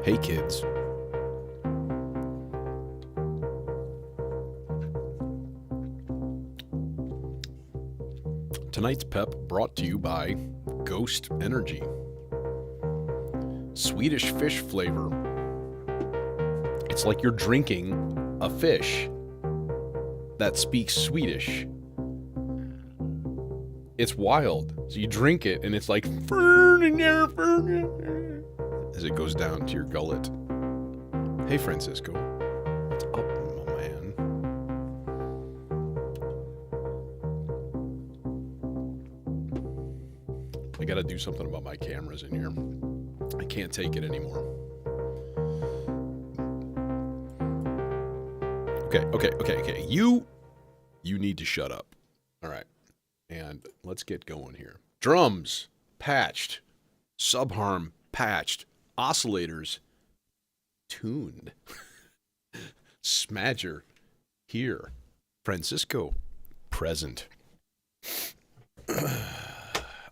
Hey kids. Tonight's pep brought to you by Ghost Energy. Swedish fish flavor. It's like you're drinking a fish that speaks Swedish. It's wild. So you drink it and it's like as it goes down to your gullet. Hey Francisco. What's up, my man? I gotta do something about my cameras in here. I can't take it anymore. Okay. You need to shut up. Alright. And let's get going here. Drums, patched. Subharm, patched. Oscillators, tuned. Smadger, here. Francisco, present.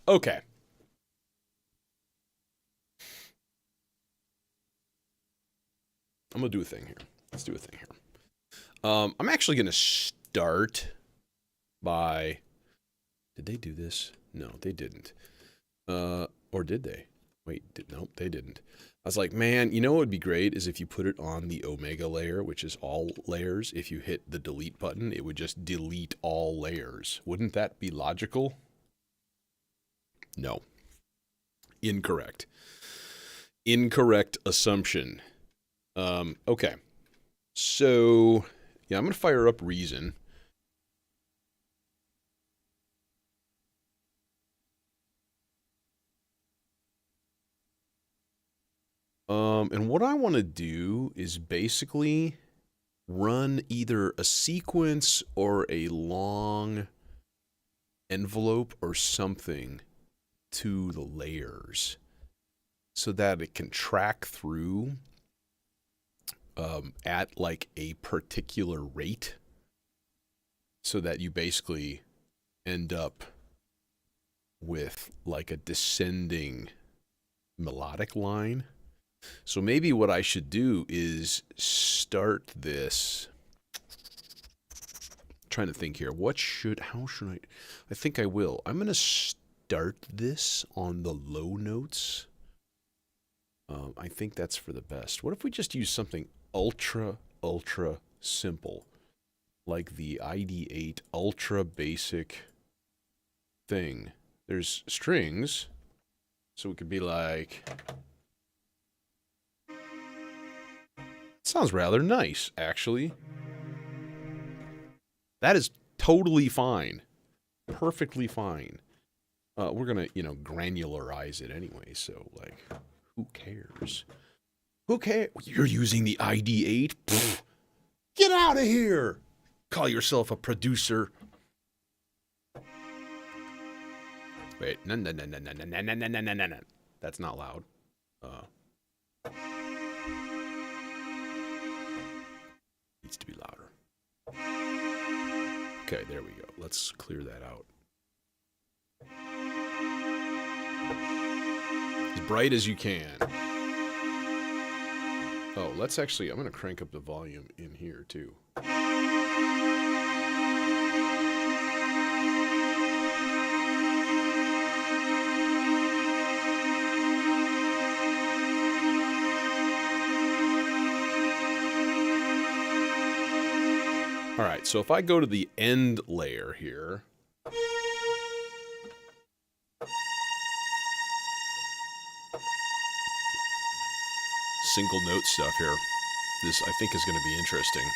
Okay. I'm going to do a thing here. Let's do a thing here. I'm actually going to start by... Did they do this? No, they didn't. Or did they? Wait, nope, they didn't. I was like, man, you know what would be great is if you put it on the Omega layer, which is all layers. If you hit the delete button, it would just delete all layers. Wouldn't that be logical? No. Incorrect. Incorrect assumption. Okay. So, yeah, I'm going to fire up Reason. And what I want to do is basically run either a sequence or a long envelope or something to the layers so that it can track through at like a particular rate so that you basically end up with like a descending melodic line. So maybe what I should do is start this. I'm trying to think here. How should I think I will. I'm going to start this on the low notes. I think that's for the best. What if we just use something ultra simple? Like the ID8 ultra basic thing. There's strings. So we could be like... Sounds rather nice, actually. That is totally fine. Perfectly fine. We're gonna, you know, granularize it anyway, so, like, who cares? Who cares? You're using the ID8? Pfft. Get out of here! Call yourself a producer. Wait, no. That's not loud. Needs to be louder. Okay, there we go. Let's clear that out. As bright as you can. Oh, let's actually... I'm going to crank up the volume in here, too. All right, so if I go to the end layer here... Single note stuff here. This, I think, is going to be interesting.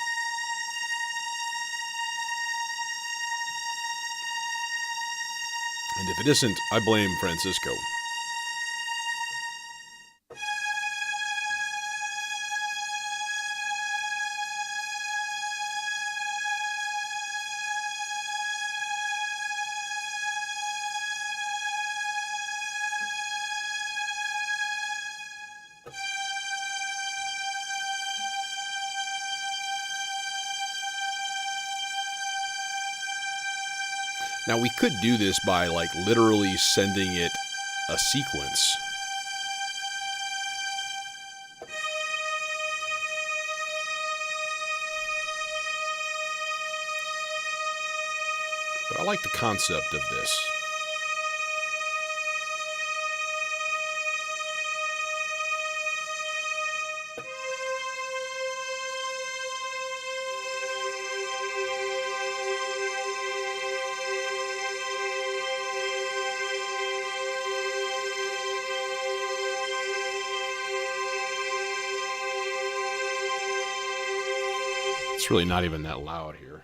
And if it isn't, I blame Francisco. Now, we could do this by, like, literally sending it a sequence. But I like the concept of this. It's really not even that loud here.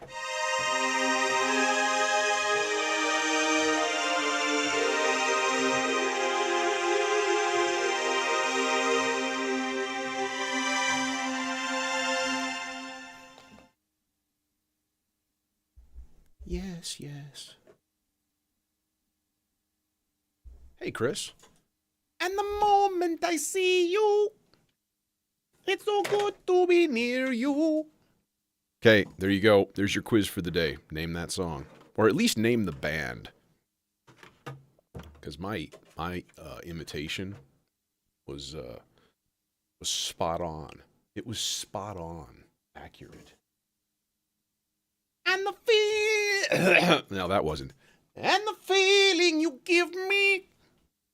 Yes, yes. Hey, Chris. And the moment I see you, it's so good to be near you. Okay, there you go. There's your quiz for the day. Name that song. Or at least name the band. Because my imitation was spot on. It was spot on. Accurate. And the feel... No, that wasn't. And the feeling you give me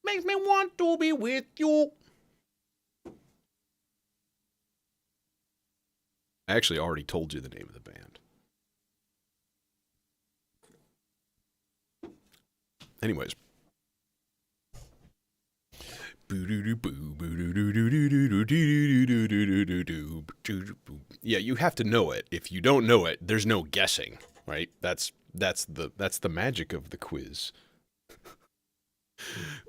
makes me want to be with you. I actually already told you the name of the band. Anyways. Yeah, you have to know it. If you don't know it, there's no guessing, right? That's the magic of the quiz.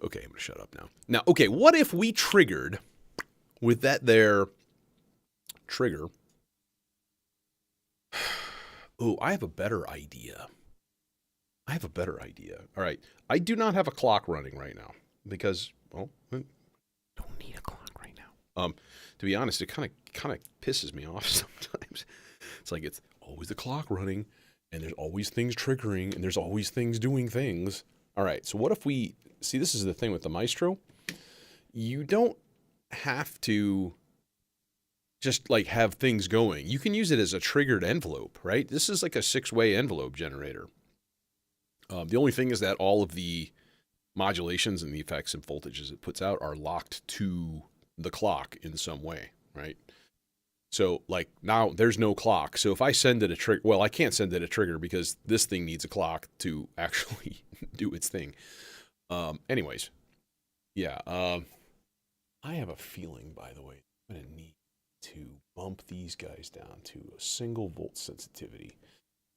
Okay, I'm gonna shut up now. Now, okay, what if we triggered with that there trigger? Oh, I have a better idea. All right, I do not have a clock running right now because, well, I don't need a clock right now. To be honest, it kind of pisses me off sometimes. It's like it's always the clock running, and there's always things triggering, and there's always things doing things. All right, so what if we see? This is the thing with the Maestro. You don't have to just like have things going. You can use it as a triggered envelope, right? This is like a 6-way envelope generator. The only thing is that all of the modulations and the effects and voltages it puts out are locked to the clock in some way, right? So like now there's no clock. So if I send it a trigger, well, I can't send it a trigger because this thing needs a clock to actually do its thing. Anyways, Yeah, I have a feeling, by the way, I'm going to need to bump these guys down to a single volt sensitivity.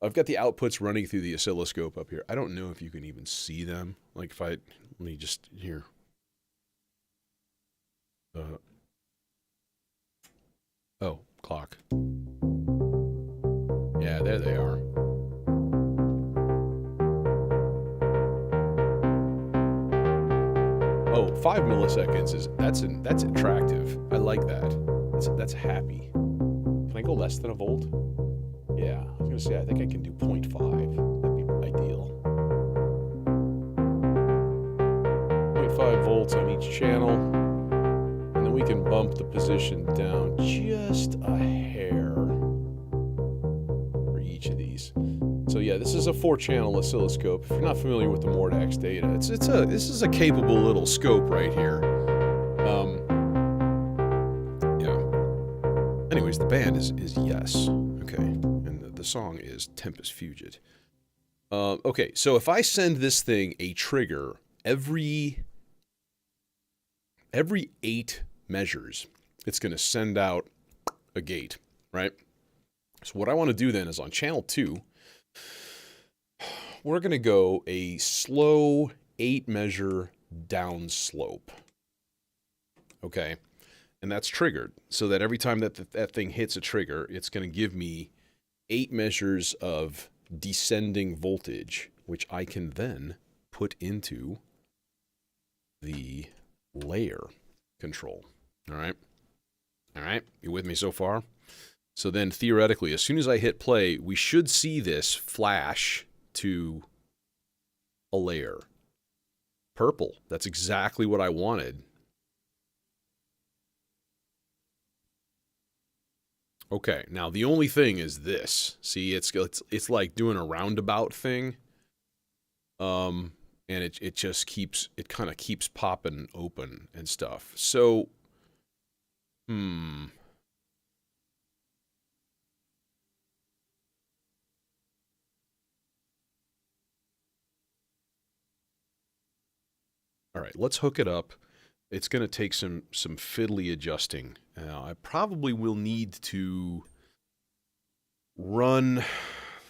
I've got the outputs running through the oscilloscope up here. I don't know if you can even see them. Like if I, let me just, here. Oh, clock. Yeah, there they are. Oh, 5 milliseconds is, that's attractive. I like that. That's happy. Can I go less than a volt? Yeah, I was gonna say, I think I can do 0.5. That'd be ideal. 0.5 volts on each channel. And then we can bump the position down just a hair for each of these. So yeah, this is a 4-channel oscilloscope. If you're not familiar with the Mordax data, this is a capable little scope right here. Yeah. Anyways, the band is Yes. Okay, and the song is Tempest Fugit. Okay, so if I send this thing a trigger every 8 measures, it's going to send out a gate, right? So what I want to do then is on channel 2, we're going to go a slow 8-measure down slope. Okay, and that's triggered so that every time that that thing hits a trigger, it's going to give me 8 measures of descending voltage, which I can then put into the layer control. All right? All right? You with me so far? So then theoretically, as soon as I hit play, we should see this flash to a layer. Purple. That's exactly what I wanted. Okay, now the only thing is this. See, it's like doing a roundabout thing. And it just keeps, it kind of keeps popping open and stuff. So, All right, let's hook it up. It's going to take some fiddly adjusting. I probably will need to run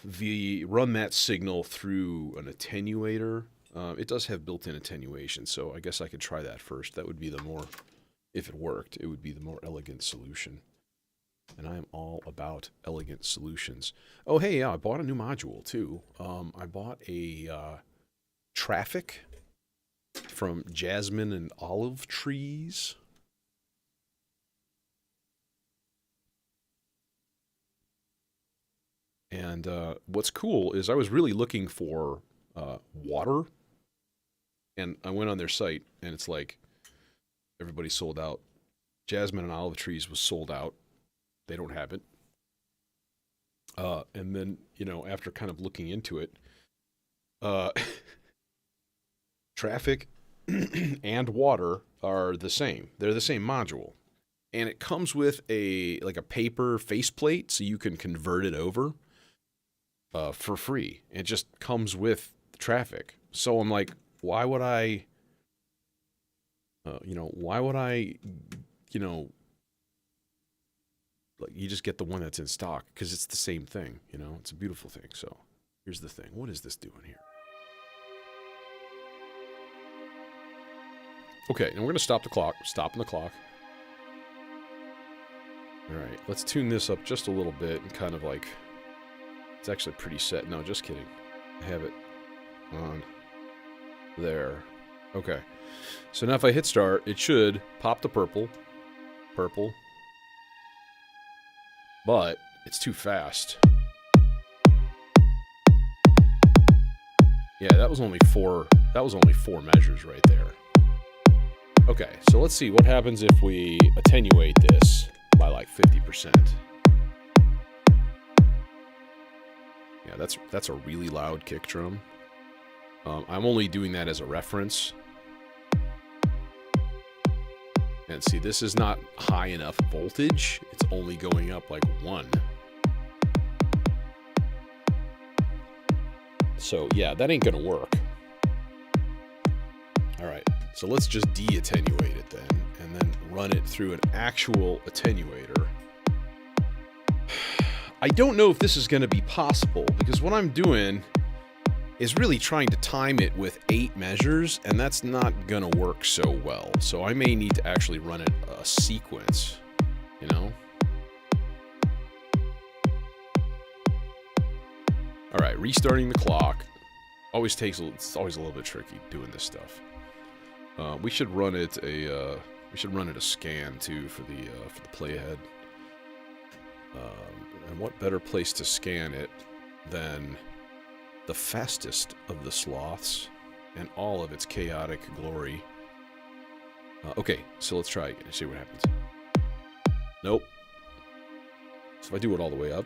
that signal through an attenuator. It does have built-in attenuation, so I guess I could try that first. That would be the more, if it worked, it would be the more elegant solution. And I am all about elegant solutions. Oh, hey, yeah, I bought a new module, too. I bought a traffic from jasmine and olive trees. And what's cool is I was really looking for water. And I went on their site, and it's like, everybody's sold out. Jasmine and olive trees was sold out. They don't have it. And then, you know, after kind of looking into it, traffic and water are the same. They're the same module. And it comes with a paper faceplate, so you can convert it over for free. It just comes with the traffic. So I'm like, why would I, like, you just get the one that's in stock because it's the same thing, you know? It's a beautiful thing. So here's the thing. What is this doing here? Okay, and we're going to stop the clock. Stopping the clock. All right, let's tune this up just a little bit and kind of like, it's actually pretty set. No, just kidding. I have it on there. Okay. So now if I hit start, it should pop the purple. Purple. But it's too fast. Yeah, that was only four measures right there. Okay, so let's see what happens if we attenuate this by like 50%. Yeah, that's a really loud kick drum. I'm only doing that as a reference. And see, this is not high enough voltage. It's only going up like 1. So yeah, that ain't gonna work. All right, So let's just de-attenuate it then, and then run it through an actual attenuator. I don't know if this is going to be possible, because what I'm doing is really trying to time it with 8 measures, and that's not going to work so well. So I may need to actually run it a sequence, you know? All right, restarting the clock. It's always a little bit tricky doing this stuff. We should run it a scan too for the playhead. And what better place to scan it than the fastest of the sloths and all of its chaotic glory. Okay, so let's try again and see what happens. Nope. So if I do it all the way up.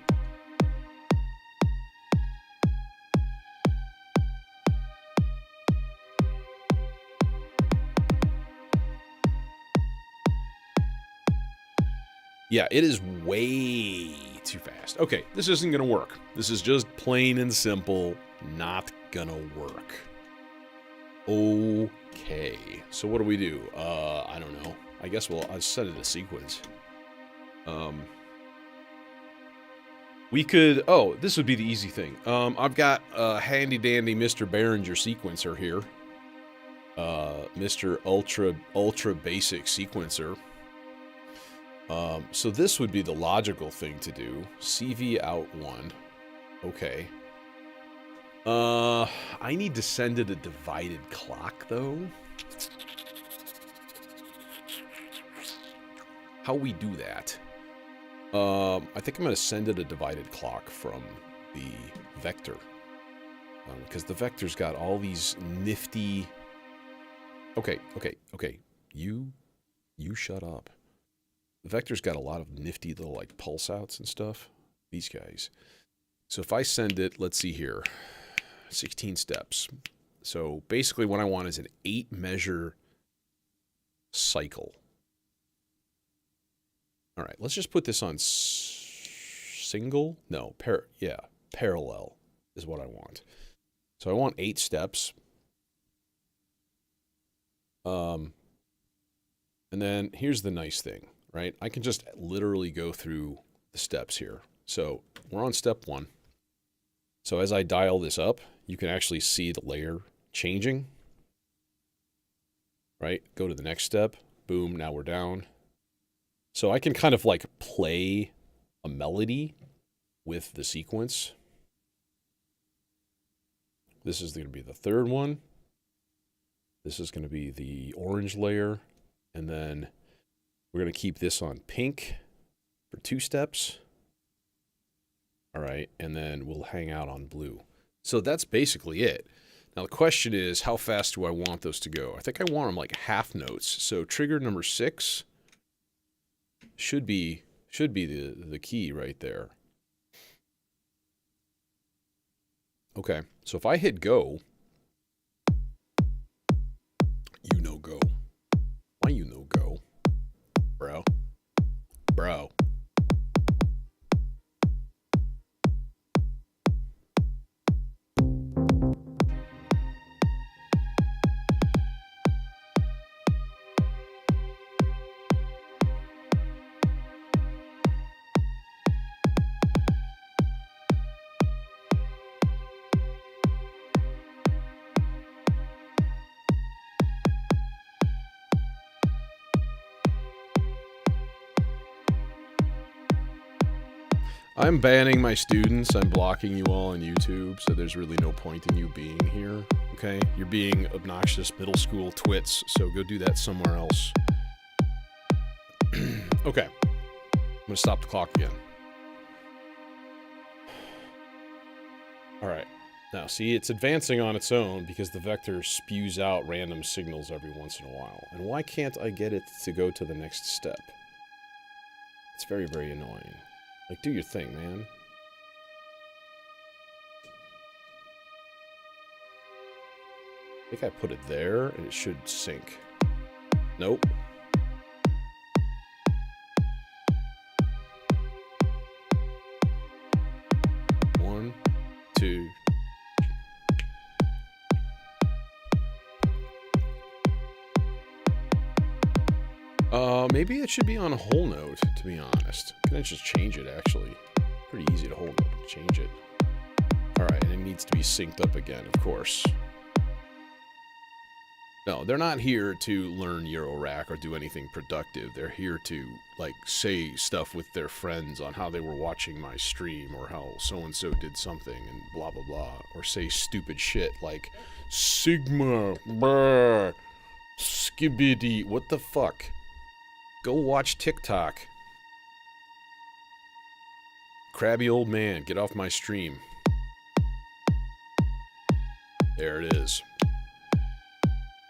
Yeah, it is way too fast. Okay, this isn't going to work. This is just plain and simple not going to work. Okay, so what do we do? I don't know. I guess I'll set it a sequence. We could... Oh, this would be the easy thing. I've got a handy-dandy Mr. Behringer sequencer here. Mr. Ultra Basic Sequencer. So this would be the logical thing to do. CV out 1. Okay. I need to send it a divided clock, though. How we do that? I think I'm going to send it a divided clock from the vector. Because the vector's got all these nifty... Okay. You shut up. The vector's got a lot of nifty little, like, pulse outs and stuff. These guys. So if I send it, let's see here, 16 steps. So basically what I want is an 8-measure cycle. All right, let's just put this on single. No, parallel is what I want. So I want 8 steps. And then here's the nice thing. Right? I can just literally go through the steps here. So we're on step 1. So as I dial this up, you can actually see the layer changing. Right? Go to the next step. Boom, now we're down. So I can kind of like play a melody with the sequence. This is going to be the 3rd one. This is going to be the orange layer. And then we're going to keep this on pink for 2 steps. All right, and then we'll hang out on blue. So that's basically it. Now the question is, how fast do I want those to go? I think I want them like half notes. So trigger number 6 should be the key right there. Okay, so if I hit go, you know go. Why you know go? Bro. I'm banning my students. I'm blocking you all on YouTube, so there's really no point in you being here, okay? You're being obnoxious middle school twits, so go do that somewhere else. Okay. I'm gonna stop the clock again. Alright. Now, see, it's advancing on its own because the vector spews out random signals every once in a while. And why can't I get it to go to the next step? It's very, very annoying. Like, do your thing, man. I think I put it there, and it should sync. Nope. One, two. Maybe it should be on a whole note, to be honest. Can I just change it, actually? Pretty easy to whole note. Change it. Alright, and it needs to be synced up again, of course. No, they're not here to learn Eurorack or do anything productive. They're here to, like, say stuff with their friends on how they were watching my stream or how so-and-so did something and blah, blah, blah. Or say stupid shit like, Sigma, brr, skibidi, what the fuck? Go watch TikTok. Crabby old man, get off my stream. There it is.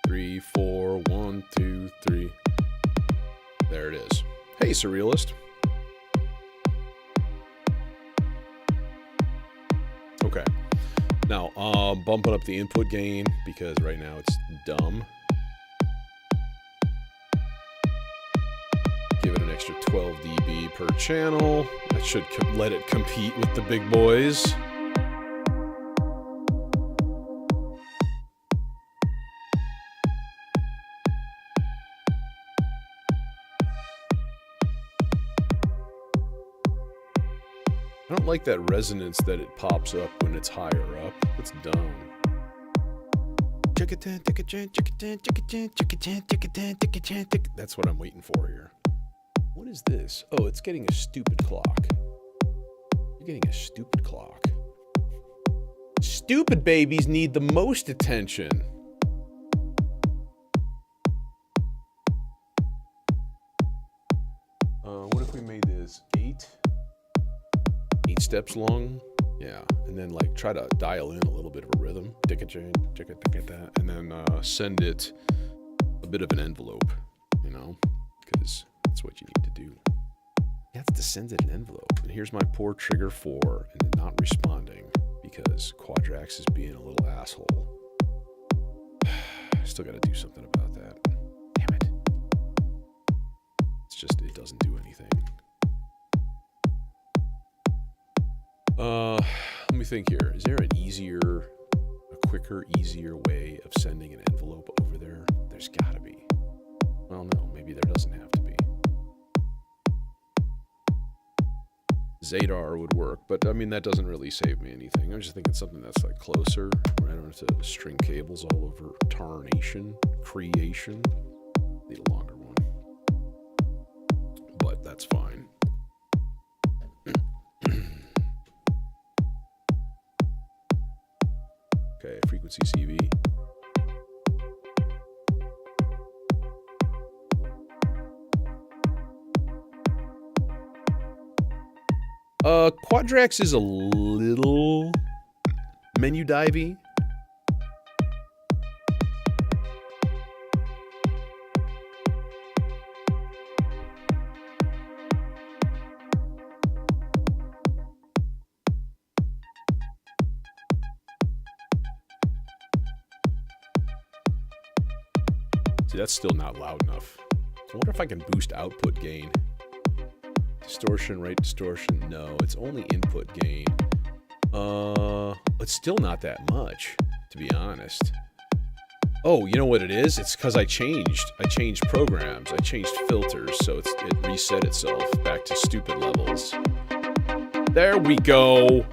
3, 4, 1, 2, 3. There it is. Hey, Surrealist. Okay. Now, bumping up the input gain because right now it's dumb. Give it an extra 12 dB per channel. That should let it compete with the big boys. I don't like that resonance that it pops up when it's higher up. It's dumb. That's what I'm waiting for here. What is this? Oh, it's getting a stupid clock. You're getting a stupid clock. Stupid babies need the most attention. What if we made this 8 steps long? Yeah, and then like try to dial in a little bit of a rhythm, and then send it a bit of an envelope, you know, because that's what you need to do. You have to send it an envelope. And here's my poor trigger 4 and not responding because Quadrax is being a little asshole. Still got to do something about that. Damn it. It's just, it doesn't do anything. Let me think here. Is there an easier, a quicker, easier way of sending an envelope over there? There's gotta be. Well, no, maybe there doesn't have to be. Zadar would work, but I mean, that doesn't really save me anything. I'm just thinking something that's like closer, where I don't have to string cables all over tarnation, creation. Need a longer one. But that's fine. Okay, frequency CV. Quadrax is a little menu divey. See, that's still not loud enough. I wonder if I can boost output gain. Distortion, rate distortion, no. It's only input gain. It's still not that much, to be honest. Oh, you know what it is? It's because I changed programs. I changed filters, so it reset itself back to stupid levels. There we go.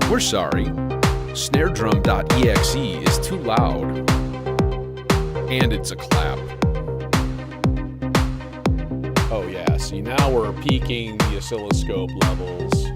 We're sorry. Snaredrum.exe is too loud. And it's a clap. Oh yeah, see now we're peaking the oscilloscope levels.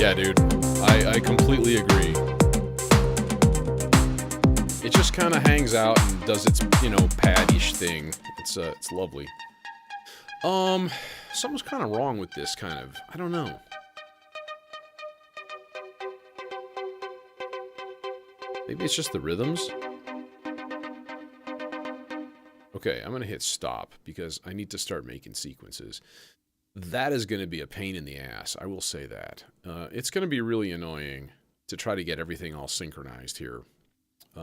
Yeah, dude. I completely agree. It just kind of hangs out and does its, you know, pad-ish thing. It's lovely. Something's kind of wrong with this kind of. I don't know. Maybe it's just the rhythms. Okay, I'm going to hit stop because I need to start making sequences. That is going to be a pain in the ass, I will say that. It's going to be really annoying to try to get everything all synchronized here. I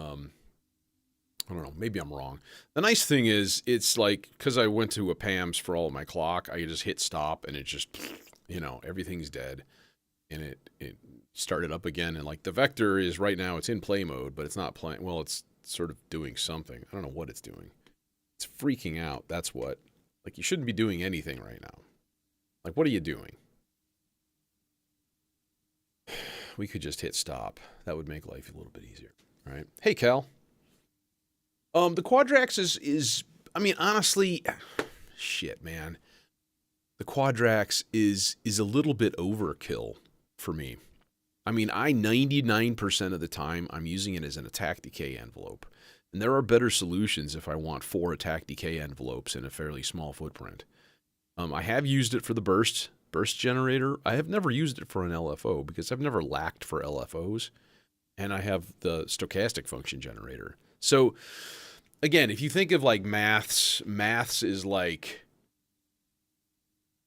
don't know, maybe I'm wrong. The nice thing is, it's like, because I went to a PAMS for all of my clock, I just hit stop and it just, you know, everything's dead. And it started up again. And like the vector is right now, it's in play mode, but it's not playing. Well, it's sort of doing something. I don't know what it's doing. It's freaking out. That's what. Like, you shouldn't be doing anything right now. Like, what are you doing? We could just hit stop. That would make life a little bit easier, right? Hey, Cal. The Quadrax is I mean, honestly, shit, man. The Quadrax is a little bit overkill for me. I mean, 99% of the time, I'm using it as an attack decay envelope. And there are better solutions if I want 4 attack decay envelopes in a fairly small footprint. I have used it for the burst generator. I have never used it for an LFO because I've never lacked for LFOs. And I have the stochastic function generator. So, again, if you think of like maths is like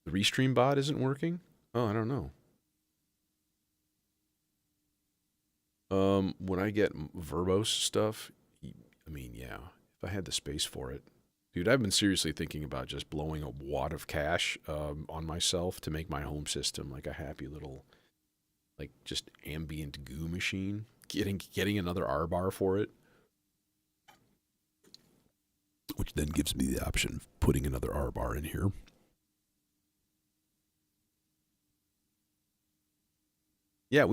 the restream bot isn't working? Oh, I don't know. When I get verbose stuff, I mean, yeah, if I had the space for it. Dude, I've been seriously thinking about just blowing a wad of cash on myself to make my home system like a happy little, like, just ambient goo machine. Getting another R-bar for it. Which then gives me the option of putting another R-bar in here. Yeah,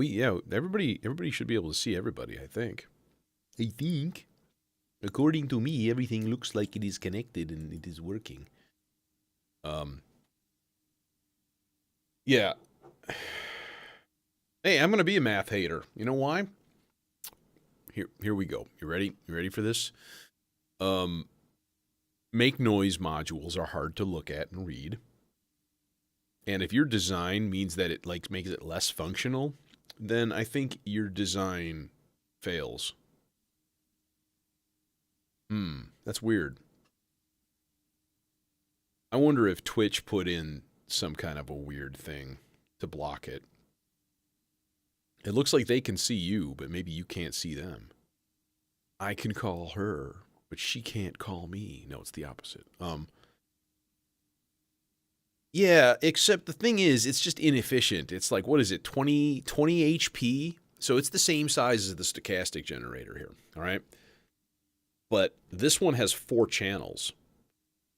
everybody should be able to see everybody, I think. According to me, everything looks like it is connected and it is working. Yeah. Hey, I'm going to be a math hater. You know why? Here we go. You ready? You ready for this? Make noise modules are hard to look at and read. And if your design means that it like makes it less functional, then I think your design fails. That's weird. I wonder if Twitch put in some kind of a weird thing to block it. It looks like they can see you, but maybe you can't see them. I can call her, but she can't call me. No, it's the opposite. Yeah, except the thing is, it's just inefficient. It's like, what is it, 20 HP? So it's the same size as the stochastic generator here, all right? But this one has 4 channels.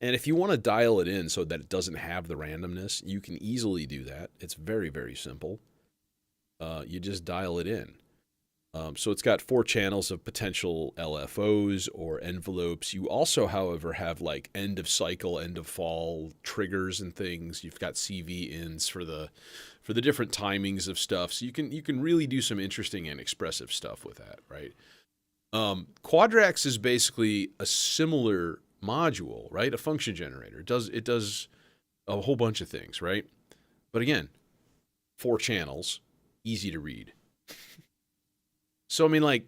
And if you want to dial it in so that it doesn't have the randomness, you can easily do that. It's very, very simple. You just dial it in. So it's got 4 channels of potential LFOs or envelopes. You also, however, have like end of cycle, end of fall triggers and things. You've got CV ins for the different timings of stuff. So you can really do some interesting and expressive stuff with that, right? Quadrax is basically a similar module, right? A function generator. It does a whole bunch of things, right? But again, 4 channels, easy to read. So, I mean, like,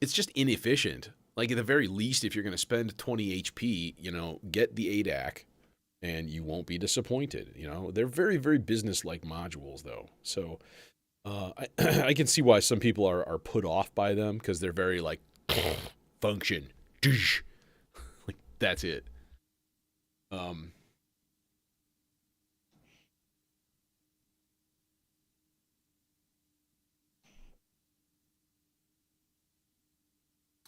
it's just inefficient. Like, at the very least, if you're going to spend 20 HP, you know, get the ADAC and you won't be disappointed. You know, they're very, very business-like modules, though. So, I can see why some people are put off by them because they're very, like, function. Like, that's it.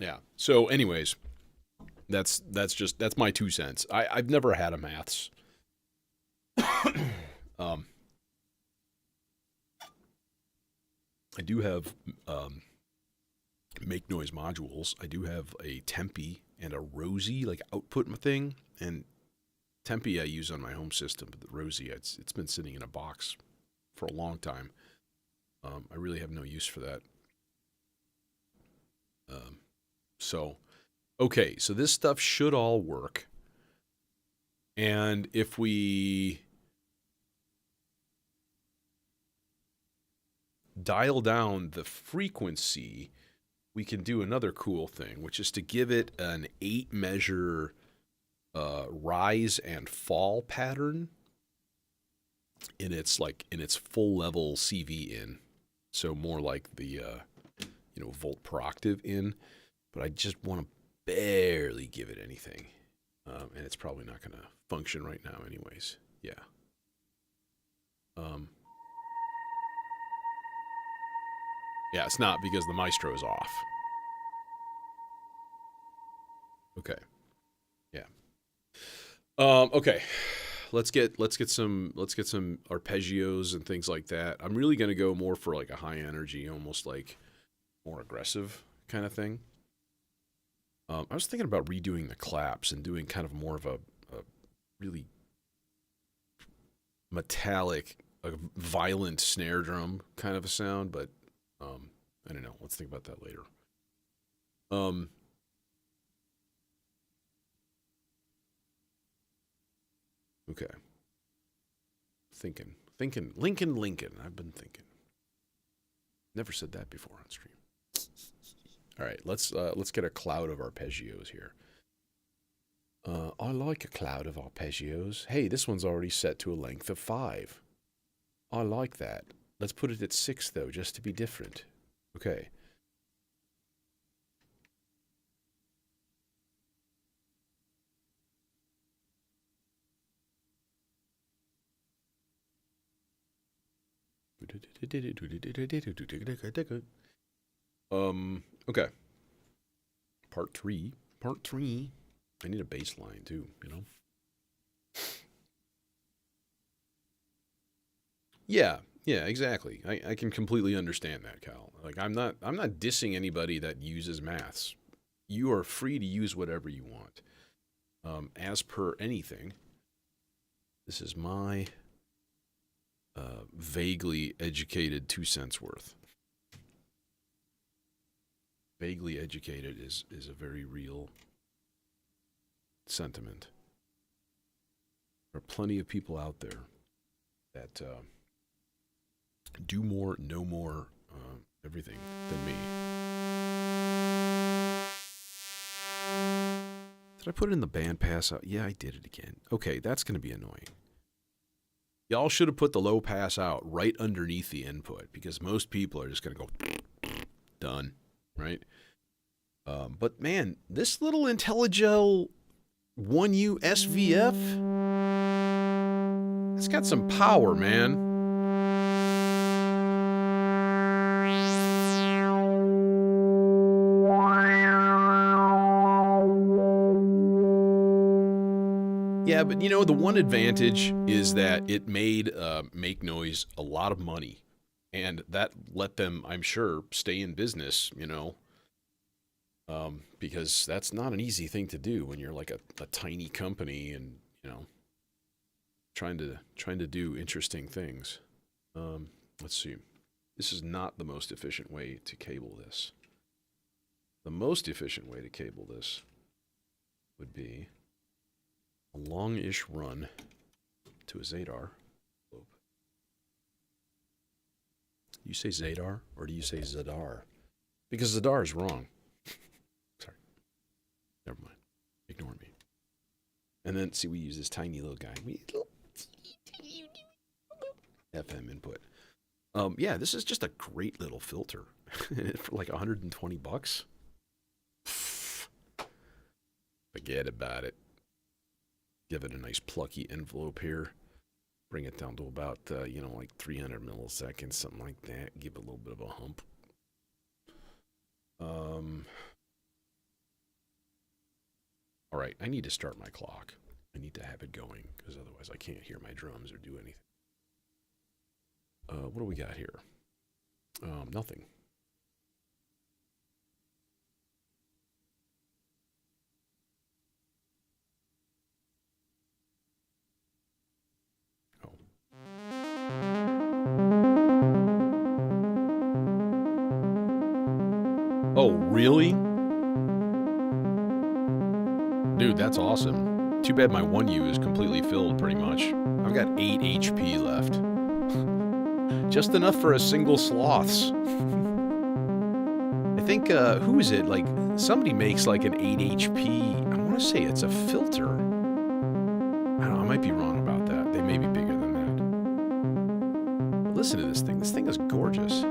Yeah. So, anyways, that's my 2 cents. I've never had a maths. I do have make noise modules. I do have a Tempe and a Rosie like output thing, and Tempe I use on my home system, but the Rosie it's been sitting in a box for a long time. I really have no use for that. So, okay, so this stuff should all work. And if we dial down the frequency, we can do another cool thing, which is to give it an 8-measure rise and fall pattern in its full level CV in. So more like the volt per octave in, but I just want to barely give it anything, and it's probably not going to function right now, anyways. Yeah. Yeah, it's not because the maestro is off. Okay. Yeah. Okay. Let's get some arpeggios and things like that. I'm really gonna go more for like a high energy, almost like more aggressive kind of thing. I was thinking about redoing the claps and doing kind of more of a really metallic, violent snare drum kind of a sound, but I don't know. Let's think about that later. Okay. Thinking. Lincoln. I've been thinking. Never said that before on stream. All right, let's get a cloud of arpeggios here. I like a cloud of arpeggios. Hey, this one's already set to a length of 5. I like that. Let's put it at 6 though, just to be different. Okay. Okay. Part 3. I need a bass line too, you know? Yeah, exactly. I can completely understand that, Cal. Like I'm not dissing anybody that uses maths. You are free to use whatever you want. As per anything, this is my vaguely educated 2 cents worth. Vaguely educated is a very real sentiment. There are plenty of people out there that do more, know more, everything than me. Did I put it in the bandpass out? Yeah, I did it again. Okay, that's going to be annoying. Y'all should have put the low pass out right underneath the input because most people are just going to go done, right? But man, this little IntelliGel 1U SVF, it's got some power, man. Yeah, but you know, the one advantage is that it made Make Noise a lot of money. And that let them, I'm sure, stay in business, you know. Because that's not an easy thing to do when you're like a tiny company and, you know, trying to do interesting things. Let's see. This is not the most efficient way to cable this. The most efficient way to cable this would be a long-ish run to a Zadar. You say Zadar or do you say Zadar? Because Zadar is wrong. Sorry. Never mind. Ignore me. And then, see, we use this tiny little guy. FM input. Yeah, this is just a great little filter for like $120. Forget about it. Give it a nice plucky envelope here. Bring it down to about, like 300 milliseconds, something like that. Give it a little bit of a hump. All right, I need to start my clock. I need to have it going because otherwise I can't hear my drums or do anything. What do we got here? Nothing. Oh, really? Dude, that's awesome. Too bad my 1U is completely filled, pretty much. I've got 8 HP left. Just enough for a single sloths. I think, who is it? Like, somebody makes like an 8 HP. I want to say it's a filter. I don't know, I might be wrong about that. They may be bigger than that. But listen to this thing. This thing is gorgeous.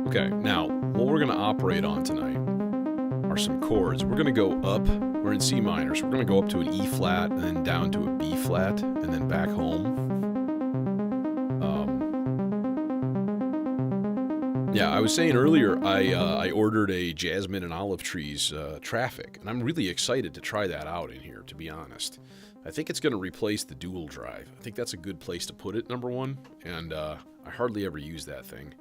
Okay, now, what we're going to operate on tonight are some chords. We're going to go up. We're in C minor, so we're going to go up to an E flat and then down to a B flat and then back home. Yeah, I was saying earlier, I ordered a Jasmine and Olive Trees Traffic, and I'm really excited to try that out in here, to be honest. I think it's going to replace the dual drive. I think that's a good place to put it, number one, and I hardly ever use that thing.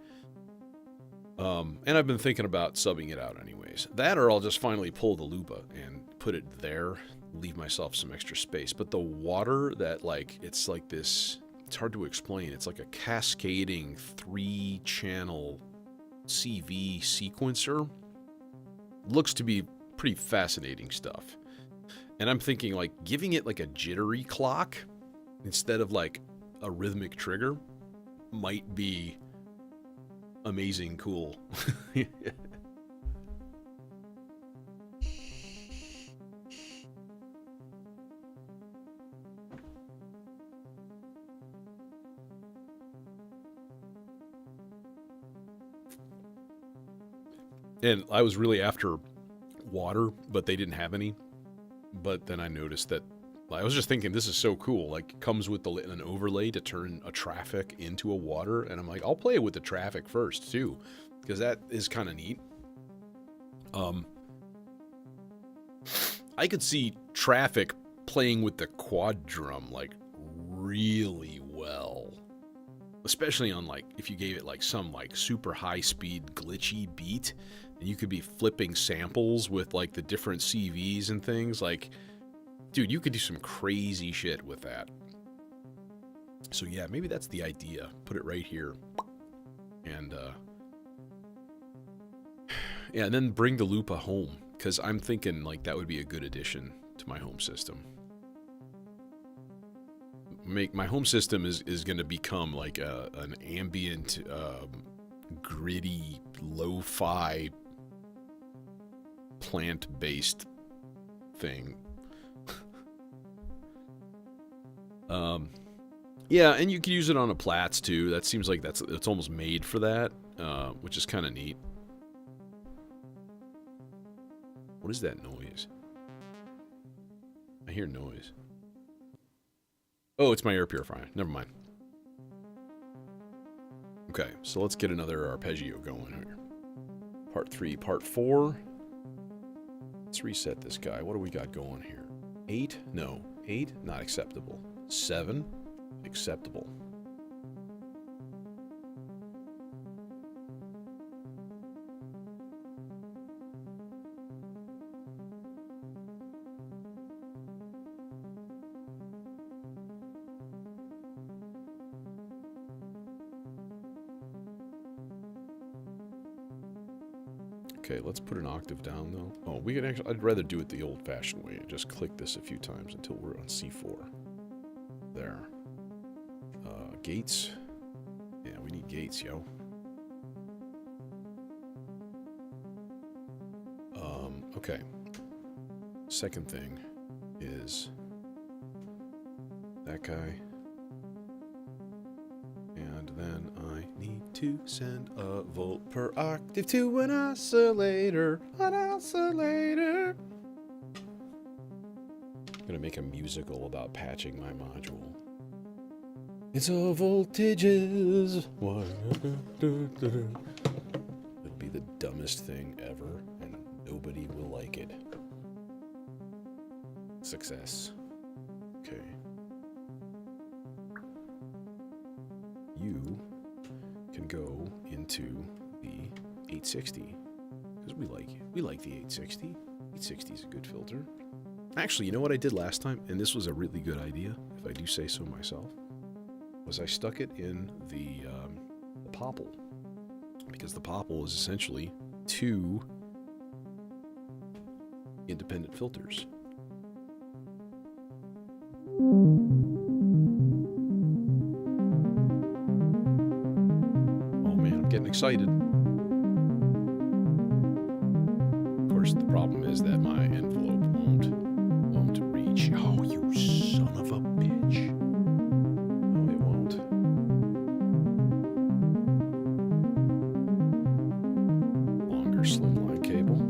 And I've been thinking about subbing it out anyways. That or I'll just finally pull the Lupa and put it there, leave myself some extra space. But the water that, like, it's like this, it's hard to explain. It's like a cascading 3-channel CV sequencer. Looks to be pretty fascinating stuff. And I'm thinking, like, giving it like a jittery clock instead of like a rhythmic trigger might be amazing cool. And I was really after water, but they didn't have any. But then I noticed that I was just thinking, this is so cool. Like, it comes with an overlay to turn a traffic into a water. And I'm like, I'll play it with the traffic first, too. Because that is kind of neat. I could see traffic playing with the quad drum, like, really well. Especially on, like, if you gave it, like, some, like, super high-speed glitchy beat. And you could be flipping samples with, like, the different CVs and things. Like, dude, you could do some crazy shit with that. So yeah, maybe that's the idea. Put it right here. And, yeah, and then bring the Lupa home. Because I'm thinking, like, that would be a good addition to my home system. My home system is going to become, like, an ambient, gritty, lo-fi, plant-based thing. Yeah, and you can use it on a Platts too. That seems like it's almost made for that, which is kind of neat. What is that noise? I hear noise. Oh, it's my air purifier. Never mind. Okay, so let's get another arpeggio going here. Part 3, part 4. Let's reset this guy. What do we got going here? 8? No. 8? Not acceptable. 7? Acceptable. Okay, let's put an octave down though. Oh, we can actually, I'd rather do it the old-fashioned way. Just click this a few times until we're on C4. There. Gates. Yeah, we need gates, yo. Okay. Second thing is that guy. And then I need to send a volt per octave to an oscillator. An oscillator. I'm gonna make a musical about patching my module. It's all voltages. It'll be the dumbest thing ever, and nobody will like it. Success. Okay. You can go into the 860 because we like the 860. 860 is a good filter. Actually, you know what I did last time? And this was a really good idea, if I do say so myself, was I stuck it in the popple. Because the popple is essentially 2 independent filters. Oh man, I'm getting excited. Of course, the problem is that my envelope won't reach. Oh, you son of a bitch. No, it won't. Longer slimline cable.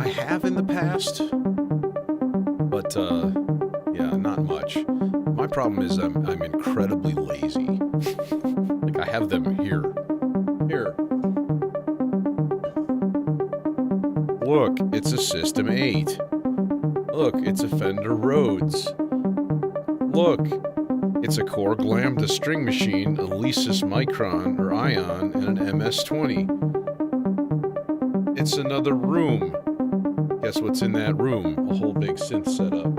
I have in the past, but yeah, not much. My problem is I'm incredibly lazy. Like, I have them here. Here. Look, it's a System 8. Look, it's a Fender Rhodes. Look, it's a Korg Lambda string machine, a Lesis Micron or Ion, and an MS-20. It's another room. Guess what's in that room? A whole big synth setup.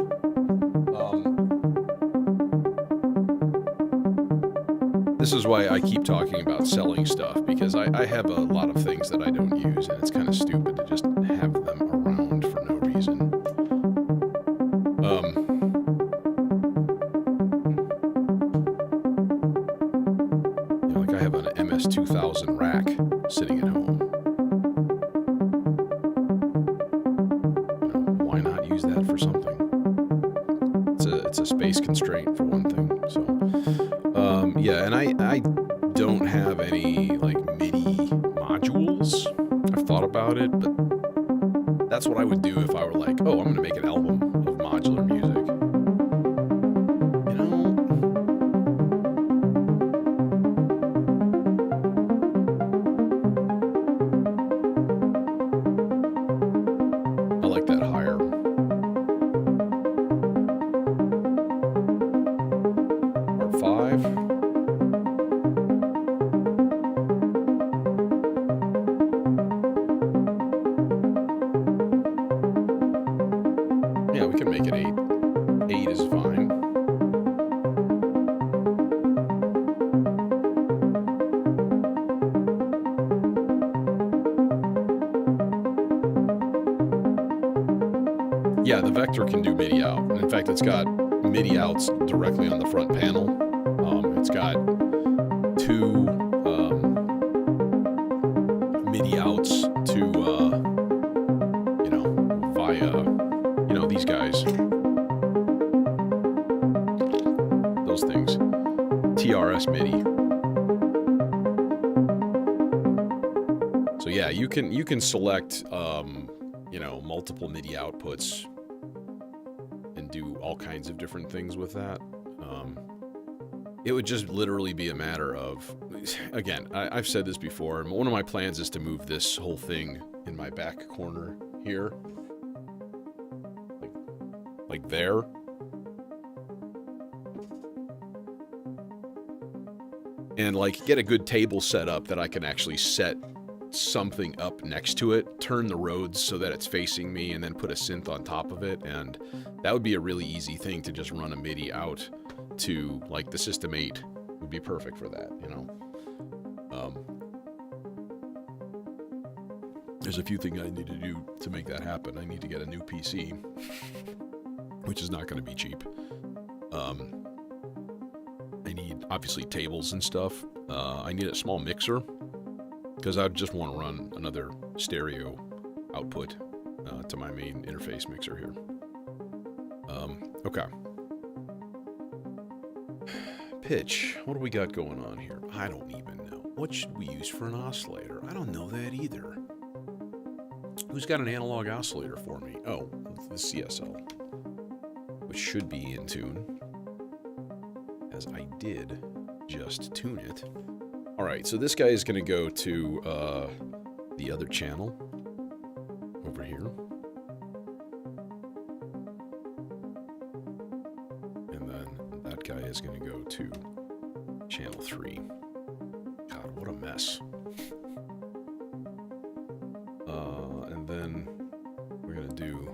This is why I keep talking about selling stuff, because I have a lot of things that I don't use, and it's kind of stupid to just have them around for no reason. You know, like I have an MS-2000 rack sitting at home. Why not use that for something? It's a space constraint for one thing. So, yeah, and I don't have any like MIDI modules. I've thought about it, but that's what I would do if I were like, oh, I'm gonna make an album of modular music. You know? I like that higher. Part 5. Yeah, we can make it 8. 8 is fine. Yeah, the Vector can do MIDI out. And in fact, it's got MIDI outs directly on the front panel. It's got 2 MIDI outs to, you know, via, you know, these guys. Those things. TRS MIDI. So yeah, you can select, you know, multiple MIDI outputs and do all kinds of different things with that. It would just literally be a matter of, again, I've said this before, and one of my plans is to move this whole thing in my back corner here. Like there. And like get a good table set up that I can actually set something up next to it, turn the Rhodes so that it's facing me, and then put a synth on top of it, and that would be a really easy thing to just run a MIDI out to, like the System 8 would be perfect for that, you know. There's a few things I need to do to make that happen. I need to get a new PC, which is not going to be cheap. I need obviously tables and stuff. I need a small mixer because I just want to run another stereo output to my main interface mixer here. Okay. Pitch. What do we got going on here? I don't even know. What should we use for an oscillator? I don't know that either. Who's got an analog oscillator for me? Oh, the CSL, which should be in tune, as I did just tune it. All right, so this guy is going to go to the other channel over here. And then that guy is going to go to channel 3. God, what a mess. And then we're going to do...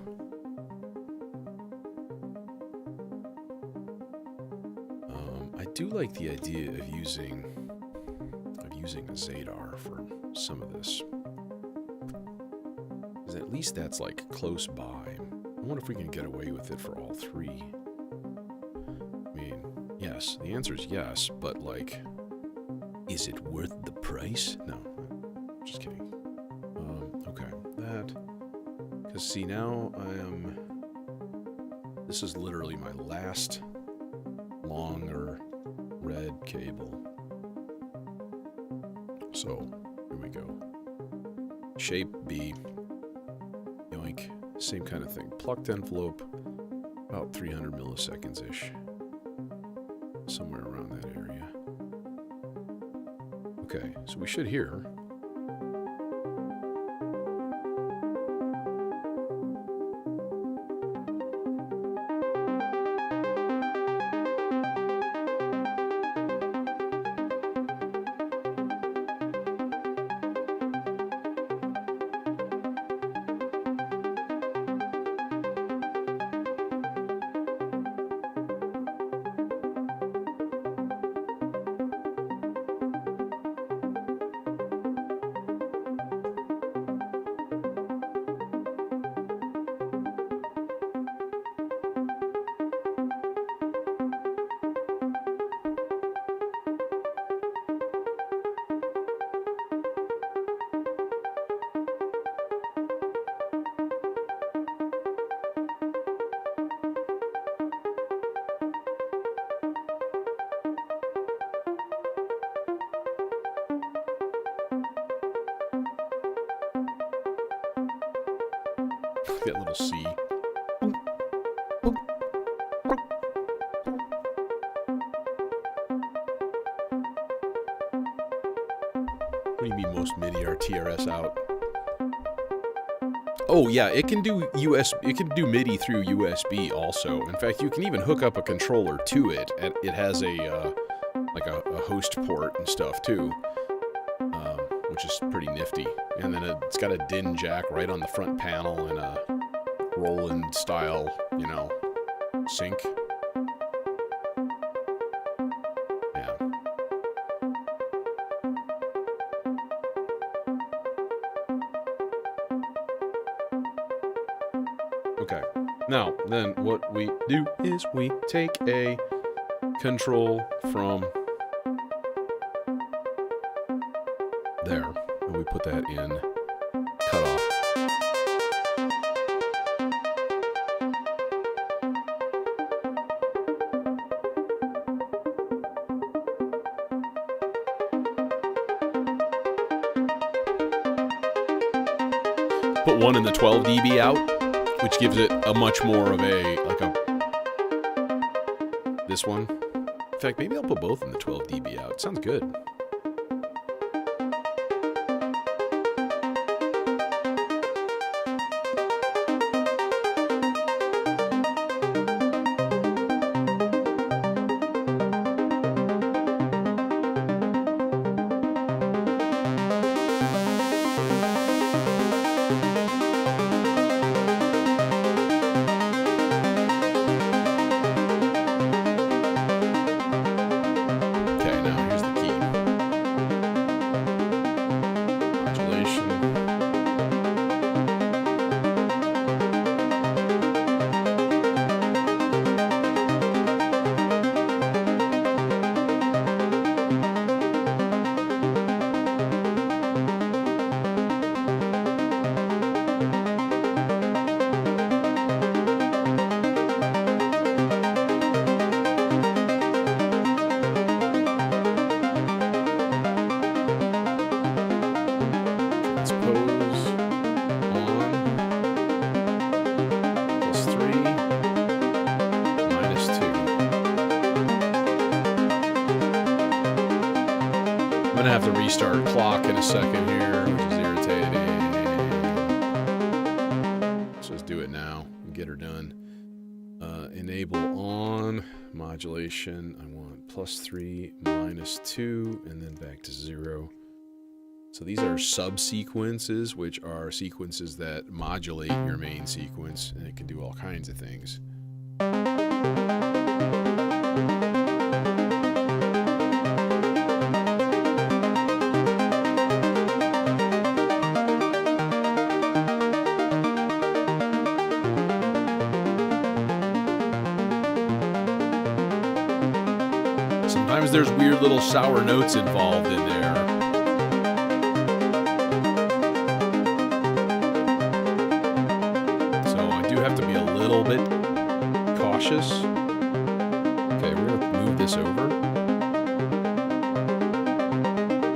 I do like the idea of using a Zadar for some of this. Because at least that's like close by. I wonder if we can get away with it for all three. I mean, yes, the answer is yes, but like, is it worth the price? No, just kidding. Okay, that, because see now this is literally my last longer red cable. So, here we go. Shape B, yoink, same kind of thing. Plucked envelope, about 300 milliseconds-ish. Somewhere around that area. Okay, so we should hear. That little C. What do you mean most MIDI are TRS out? Oh yeah, it can do it can do MIDI through USB also. In fact, you can even hook up a controller to it. And it has a like a host port and stuff too, which is pretty nifty. And then it's got a DIN jack right on the front panel and a Roland style, you know, sync. Yeah. Okay. Now, then what we do is we take a control from there and we put that in cutoff. Put one in the 12 dB out, which gives it a much more of a, like a, this one. In fact, maybe I'll put both in the 12 dB out. Sounds good. Okay, now here's the key. gonna have to restart clock in a second here, which is irritating. So let's do it now and get her done. Enable on modulation. I want +3, -2, and then back to 0. So these are subsequences, which are sequences that modulate your main sequence, and it can do all kinds of things. Sometimes there's weird little sour notes involved in there. So I do have to be a little bit cautious. Okay, we're going to move this over.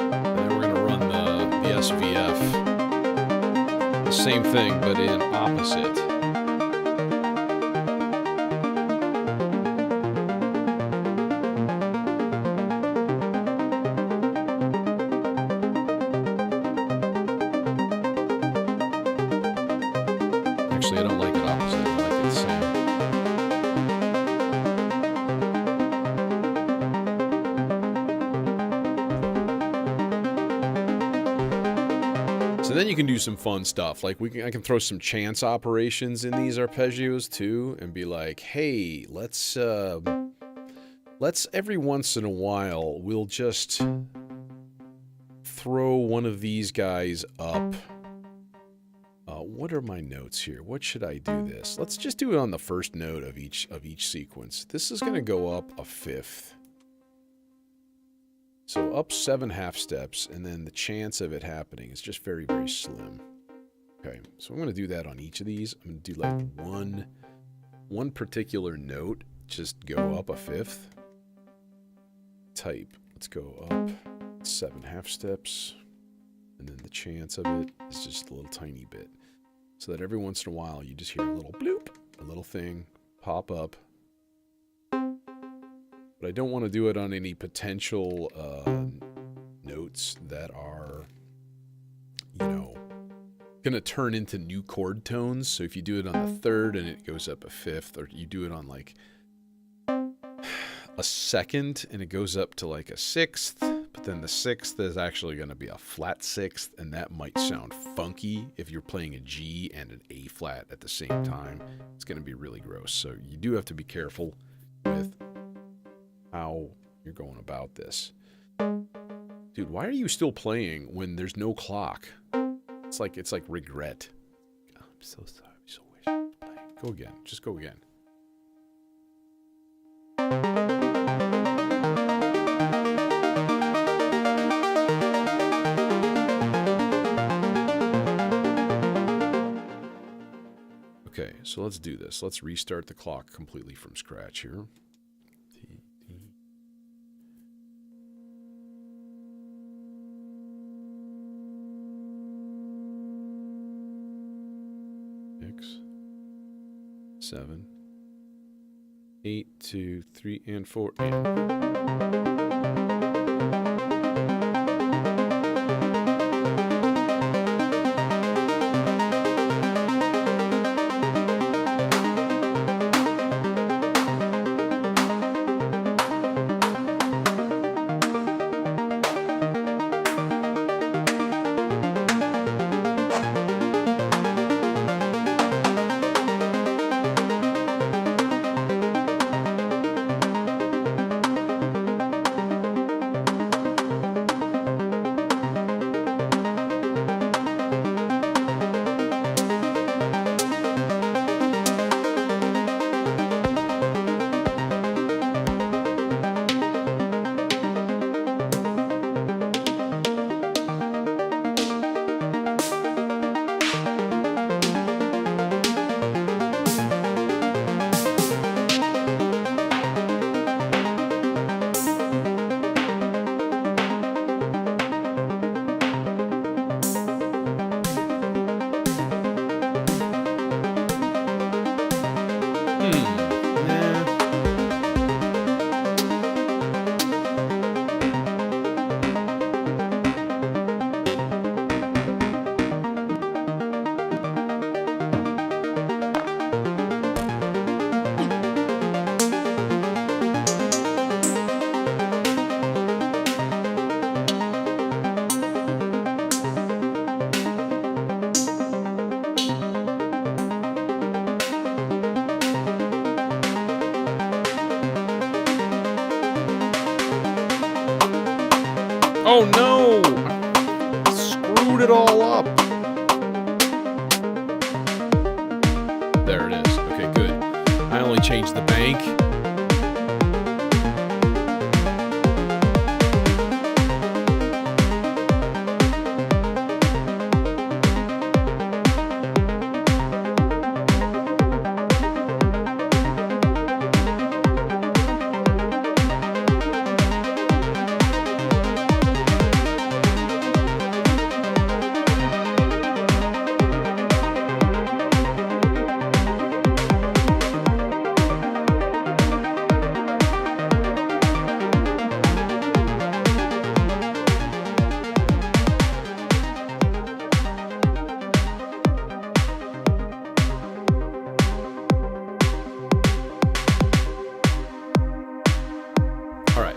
And then we're going to run the SVF. The same thing, but in opposite. Actually, I don't like it opposite. I like it the same. So then you can do some fun stuff. Like I can throw some chance operations in these arpeggios too, and be like, hey, let's every once in a while we'll just throw one of these guys up. What are my notes here? What should I do this? Let's just do it on the first note of each sequence. This is going to go up a fifth. So up 7 half steps, and then the chance of it happening is just very, very slim. Okay, so I'm going to do that on each of these. I'm going to do like one particular note, just go up a fifth. Type, let's go up 7 half steps, and then the chance of it is just a little tiny bit. So that every once in a while you just hear a little bloop, a little thing pop up. But I don't want to do it on any potential notes that are, you know, going to turn into new chord tones. So if you do it on the third and it goes up a fifth, or you do it on like a second and it goes up to like a sixth, but then the sixth is actually going to be a flat sixth, and that might sound funky if you're playing a G and an A flat at the same time. It's going to be really gross. So you do have to be careful with how you're going about this. Dude, why are you still playing when there's no clock? It's like regret. I'm so sorry. I'm so wish I was playing. Go again. Just go again. Okay, so let's do this. Let's restart the clock completely from scratch here. Six, 7, 8, 2, 3, and 4, and... Oh no! I screwed it all up. There it is. Okay, good. I only changed the bank.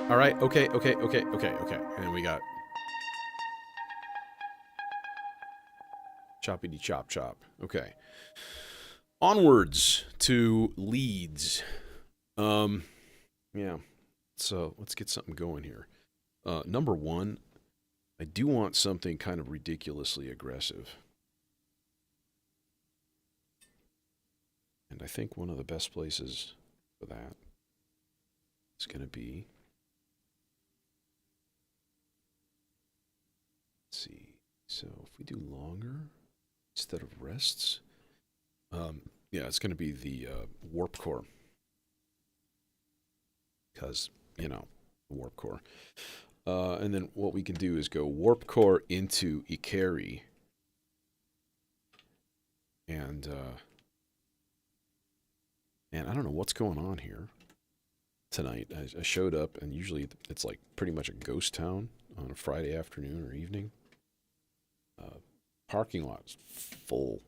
All right. Okay. And we got choppity chop chop. Okay. Onwards to leads. Yeah. So let's get something going here. Number one, I do want something kind of ridiculously aggressive. And I think one of the best places for that is going to be, let's see, so if we do longer instead of rests, yeah, it's going to be the warp core. Because, you know, warp core. And then what we can do is go warp core into Ikari. And I don't know what's going on here tonight. I showed up, and usually it's like pretty much a ghost town on a Friday afternoon or evening. Parking lot is full.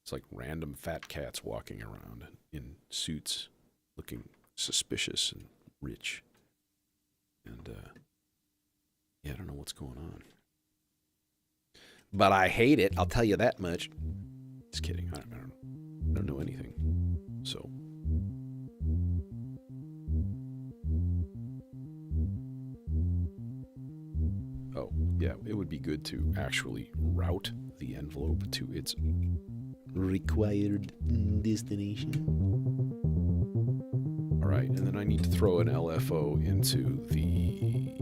It's like random fat cats walking around in suits, looking suspicious and rich. And, yeah, I don't know what's going on. But I hate it, I'll tell you that much. Just kidding, I don't know anything. So. Oh, yeah, it would be good to actually route the envelope to its required destination. All right, and then I need to throw an LFO into the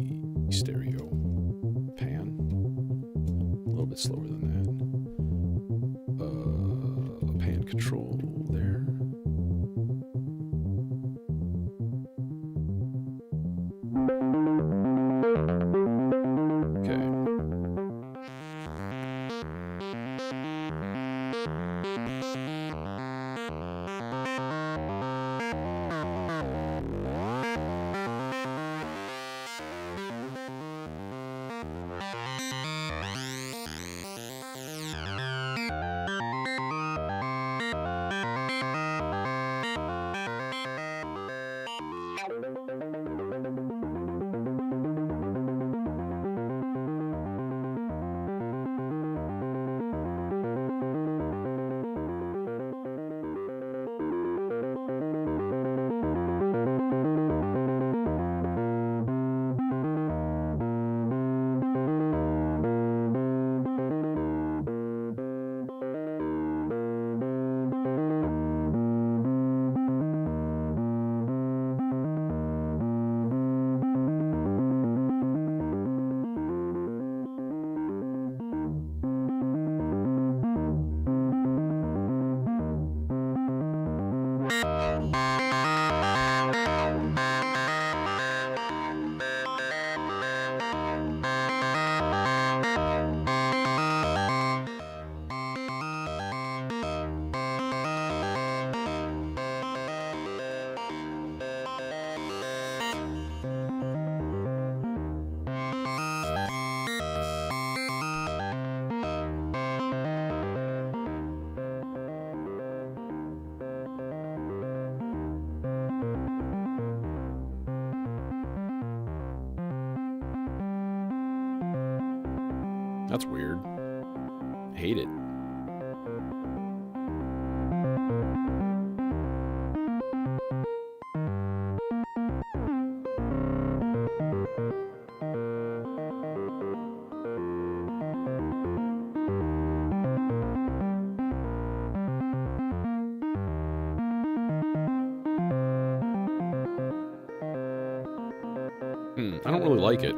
stereo pan. A little bit slower than that. Pan control there. That's weird. I hate it. I don't really like it.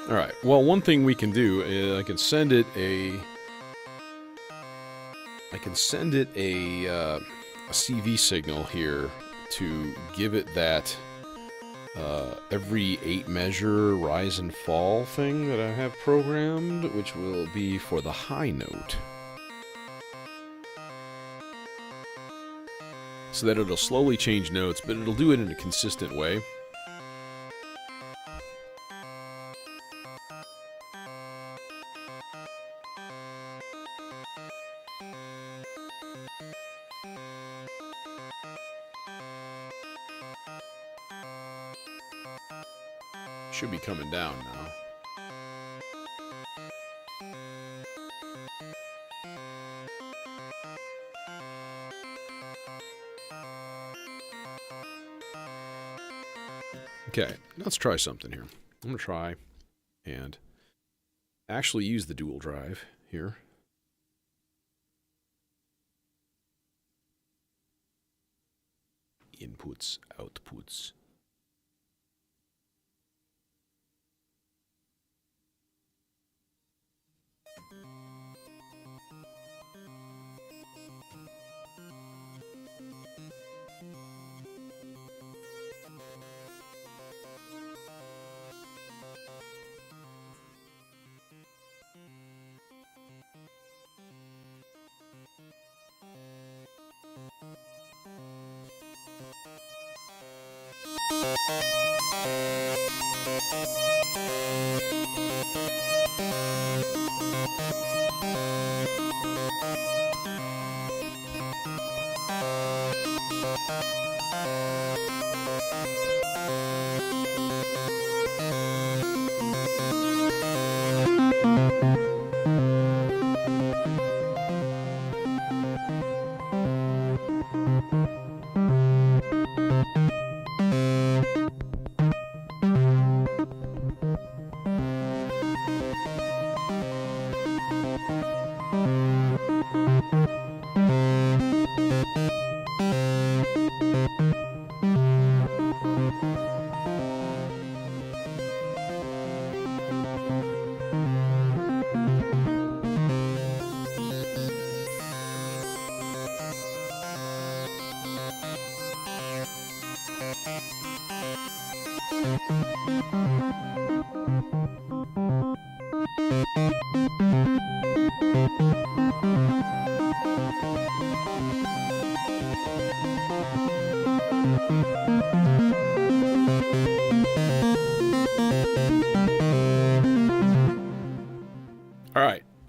Alright, well, one thing we can do is I can send it a CV signal here to give it that every 8 measure rise and fall thing that I have programmed, which will be for the high note. So that it'll slowly change notes, but it'll do it in a consistent way. Should be coming down now. Okay, let's try something here. I'm going to try and actually use the dual drive here. Inputs, outputs.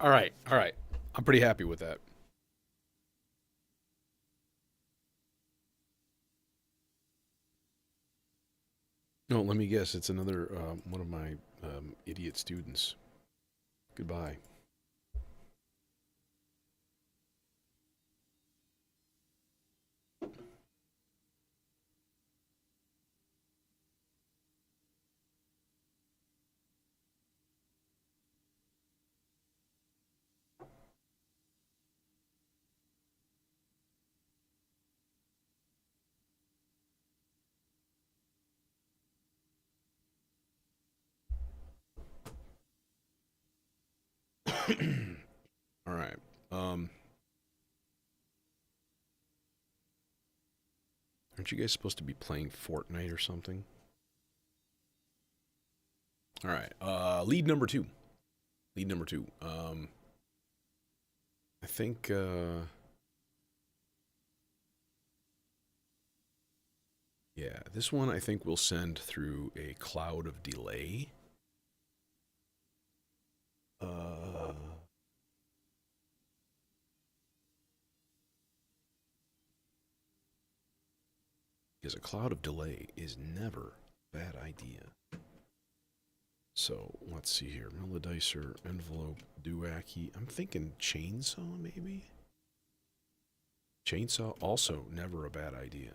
All right. I'm pretty happy with that. No, let me guess. It's another one of my idiot students. Goodbye. All right. Aren't you guys supposed to be playing Fortnite or something? All right. Lead number 2. Lead number 2. I think yeah, this one I think we'll send through a cloud of delay. Because a cloud of delay is never a bad idea. So let's see here. Melodicer, envelope, duacky. I'm thinking chainsaw maybe? Chainsaw, also never a bad idea.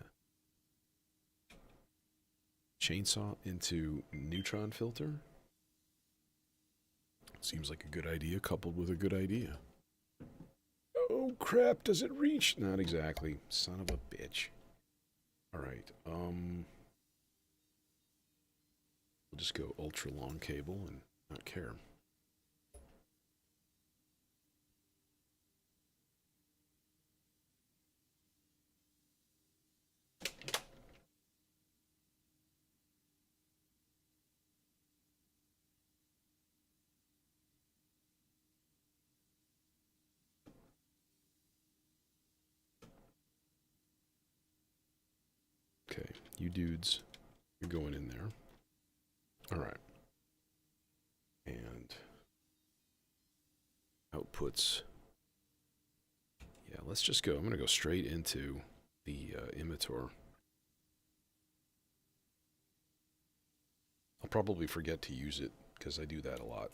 Chainsaw into neutron filter. Seems like a good idea coupled with a good idea. Oh crap, does it reach? Not exactly. Son of a bitch. Alright, we'll just go ultra long cable and not care. Okay, you dudes, you're going in there. Alright. And outputs. Yeah, let's just go. I'm going to go straight into the emitter. I'll probably forget to use it because I do that a lot.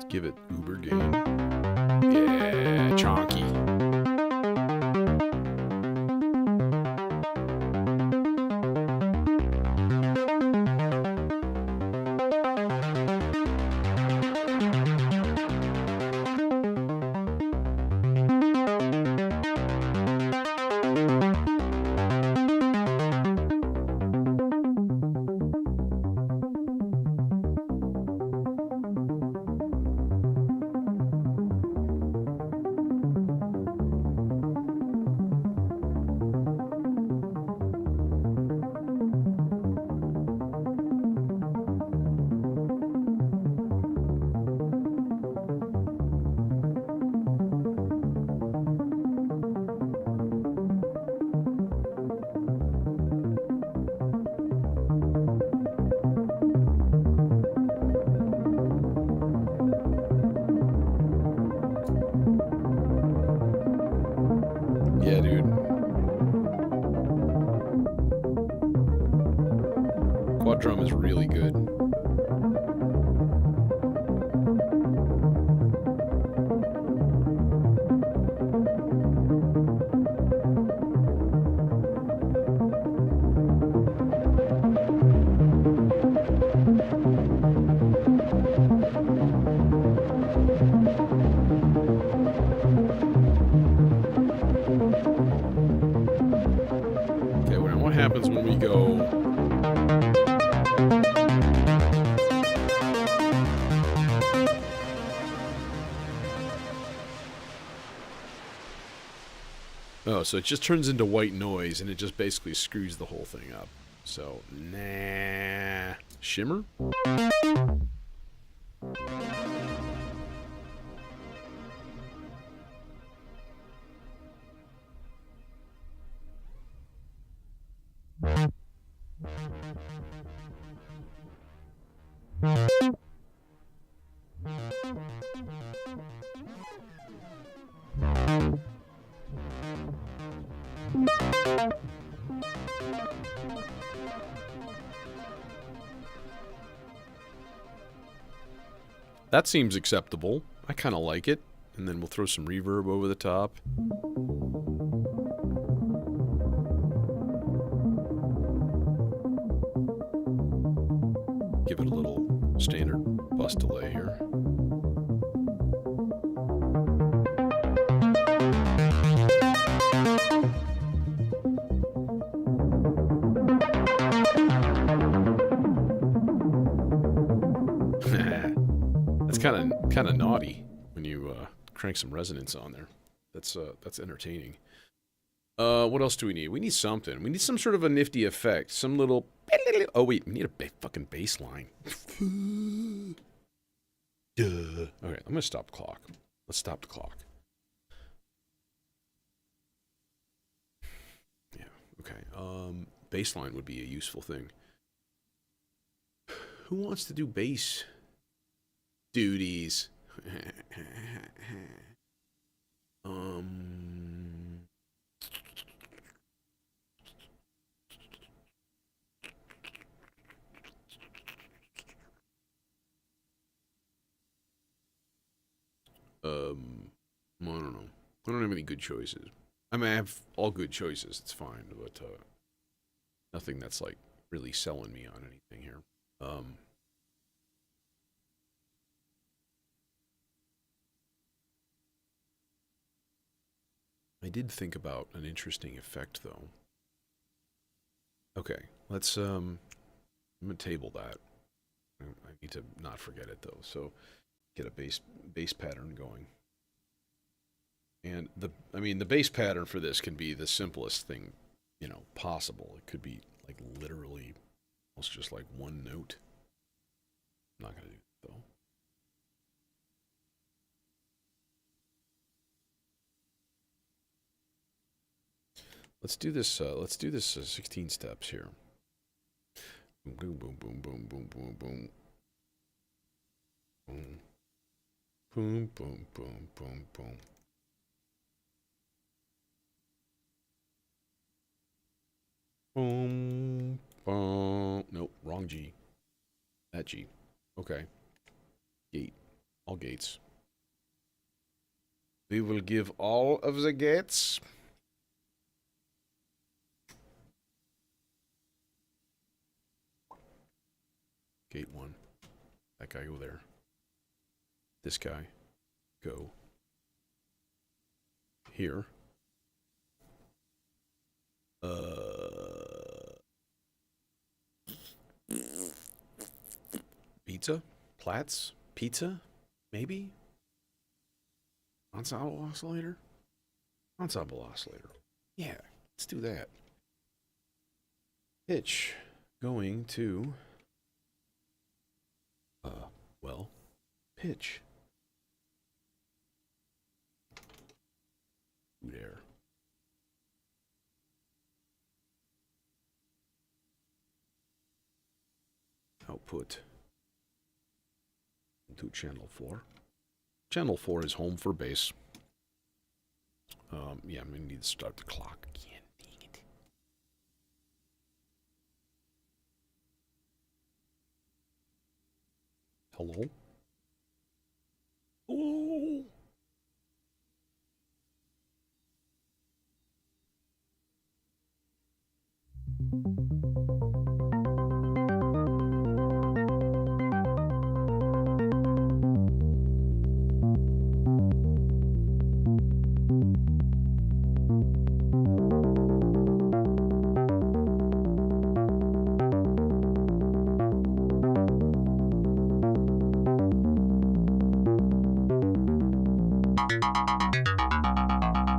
Give it uber gain. Yeah, chonky. Yeah, dude. Quad drum is really good. Okay, what happens when we go... Oh, so it just turns into white noise, and it just basically screws the whole thing up. So, nah. Shimmer? That seems acceptable. I kind of like it. And then we'll throw some reverb over the top. Give it a little standard bus delay here. kind of naughty when you crank some resonance on there. That's entertaining. What else do we need? We need something. We need some sort of a nifty effect. Some little... Oh, wait. We need a fucking bass line. Duh. Okay, I'm going to stop the clock. Let's stop the clock. Yeah, okay. Bass line would be a useful thing. Who wants to do bass duties? I don't know. I don't have any good choices. I mean, I have all good choices. It's fine, but nothing that's like really selling me on anything here. I did think about an interesting effect, though. Okay, let's I'm gonna table that. I need to not forget it though. So get a bass pattern going. And the bass pattern for this can be the simplest thing, you know, possible. It could be like literally almost just like one note. I'm not gonna do it though. Let's do this 16 steps here. Boom, boom, boom, boom, boom, boom, boom. Boom. Boom, boom, boom, boom, boom. Boom, boom. Nope, wrong G. That G. Okay. Gate. All gates. We will give all of the gates. Gate 1. That guy go there. This guy go here. Pizza? Platts? Pizza? Maybe? Ensemble oscillator? Ensemble oscillator. Yeah, let's do that. Pitch going to well, pitch. There. Output to channel 4. Channel 4 is home for bass. Yeah, I'm gonna need to start the clock again. Dang it. Hello? Hello?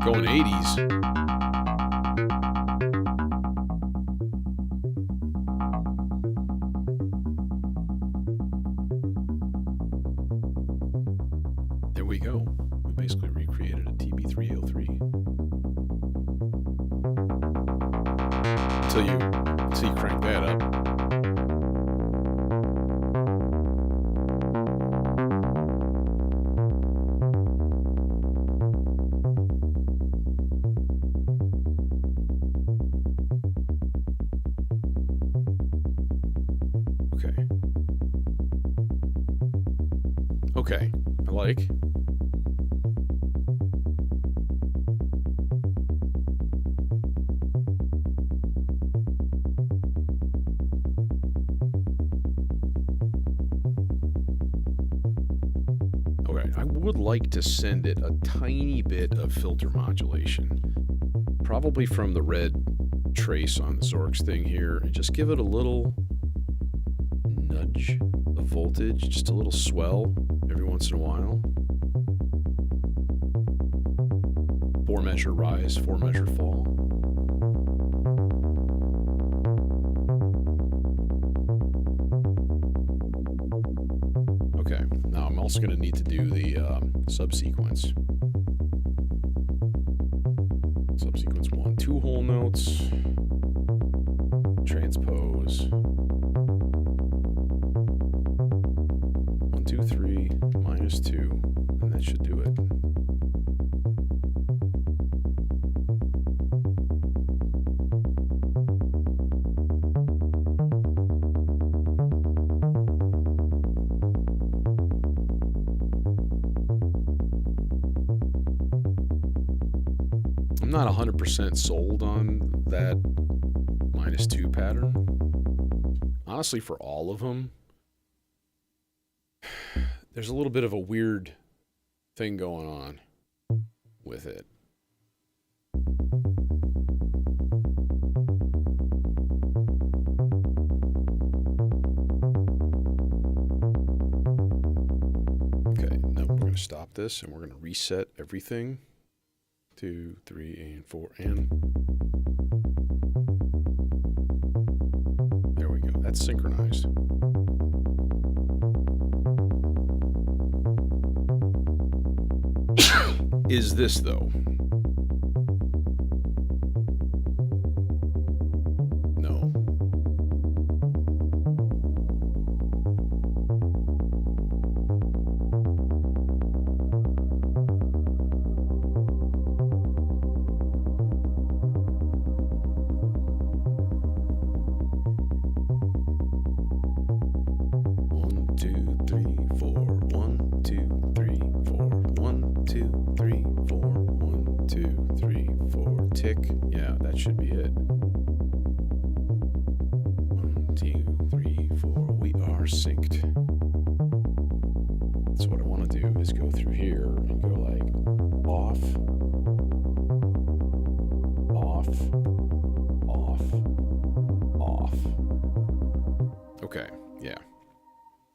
Going 80s. There we go. We basically recreated a TB303. Until you crank that up. Okay, I like. Okay, I would like to send it a tiny bit of filter modulation. Probably from the red trace on the Zork's thing here, and just give it a little nudge of voltage, just a little swell every once once in a while. 4 measure rise, 4 measure fall. Okay, now I'm also going to need to do the subsequence. Subsequence 1, 2 whole notes, transpose, 1, 2, 3, minus 2, and that should do it. I'm not 100% sold on that -2 pattern. Honestly, for all of them, there's a little bit of a weird thing going on with it. Okay, now we're going to stop this and we're going to reset everything. 2, 3, and 4, and there we go. That's synchronized. Is this though? No. Tick. Yeah, that should be it. 1, 2, 3, 4. We are synced. So what I want to do is go through here and go like off, off, off, off. Okay, yeah,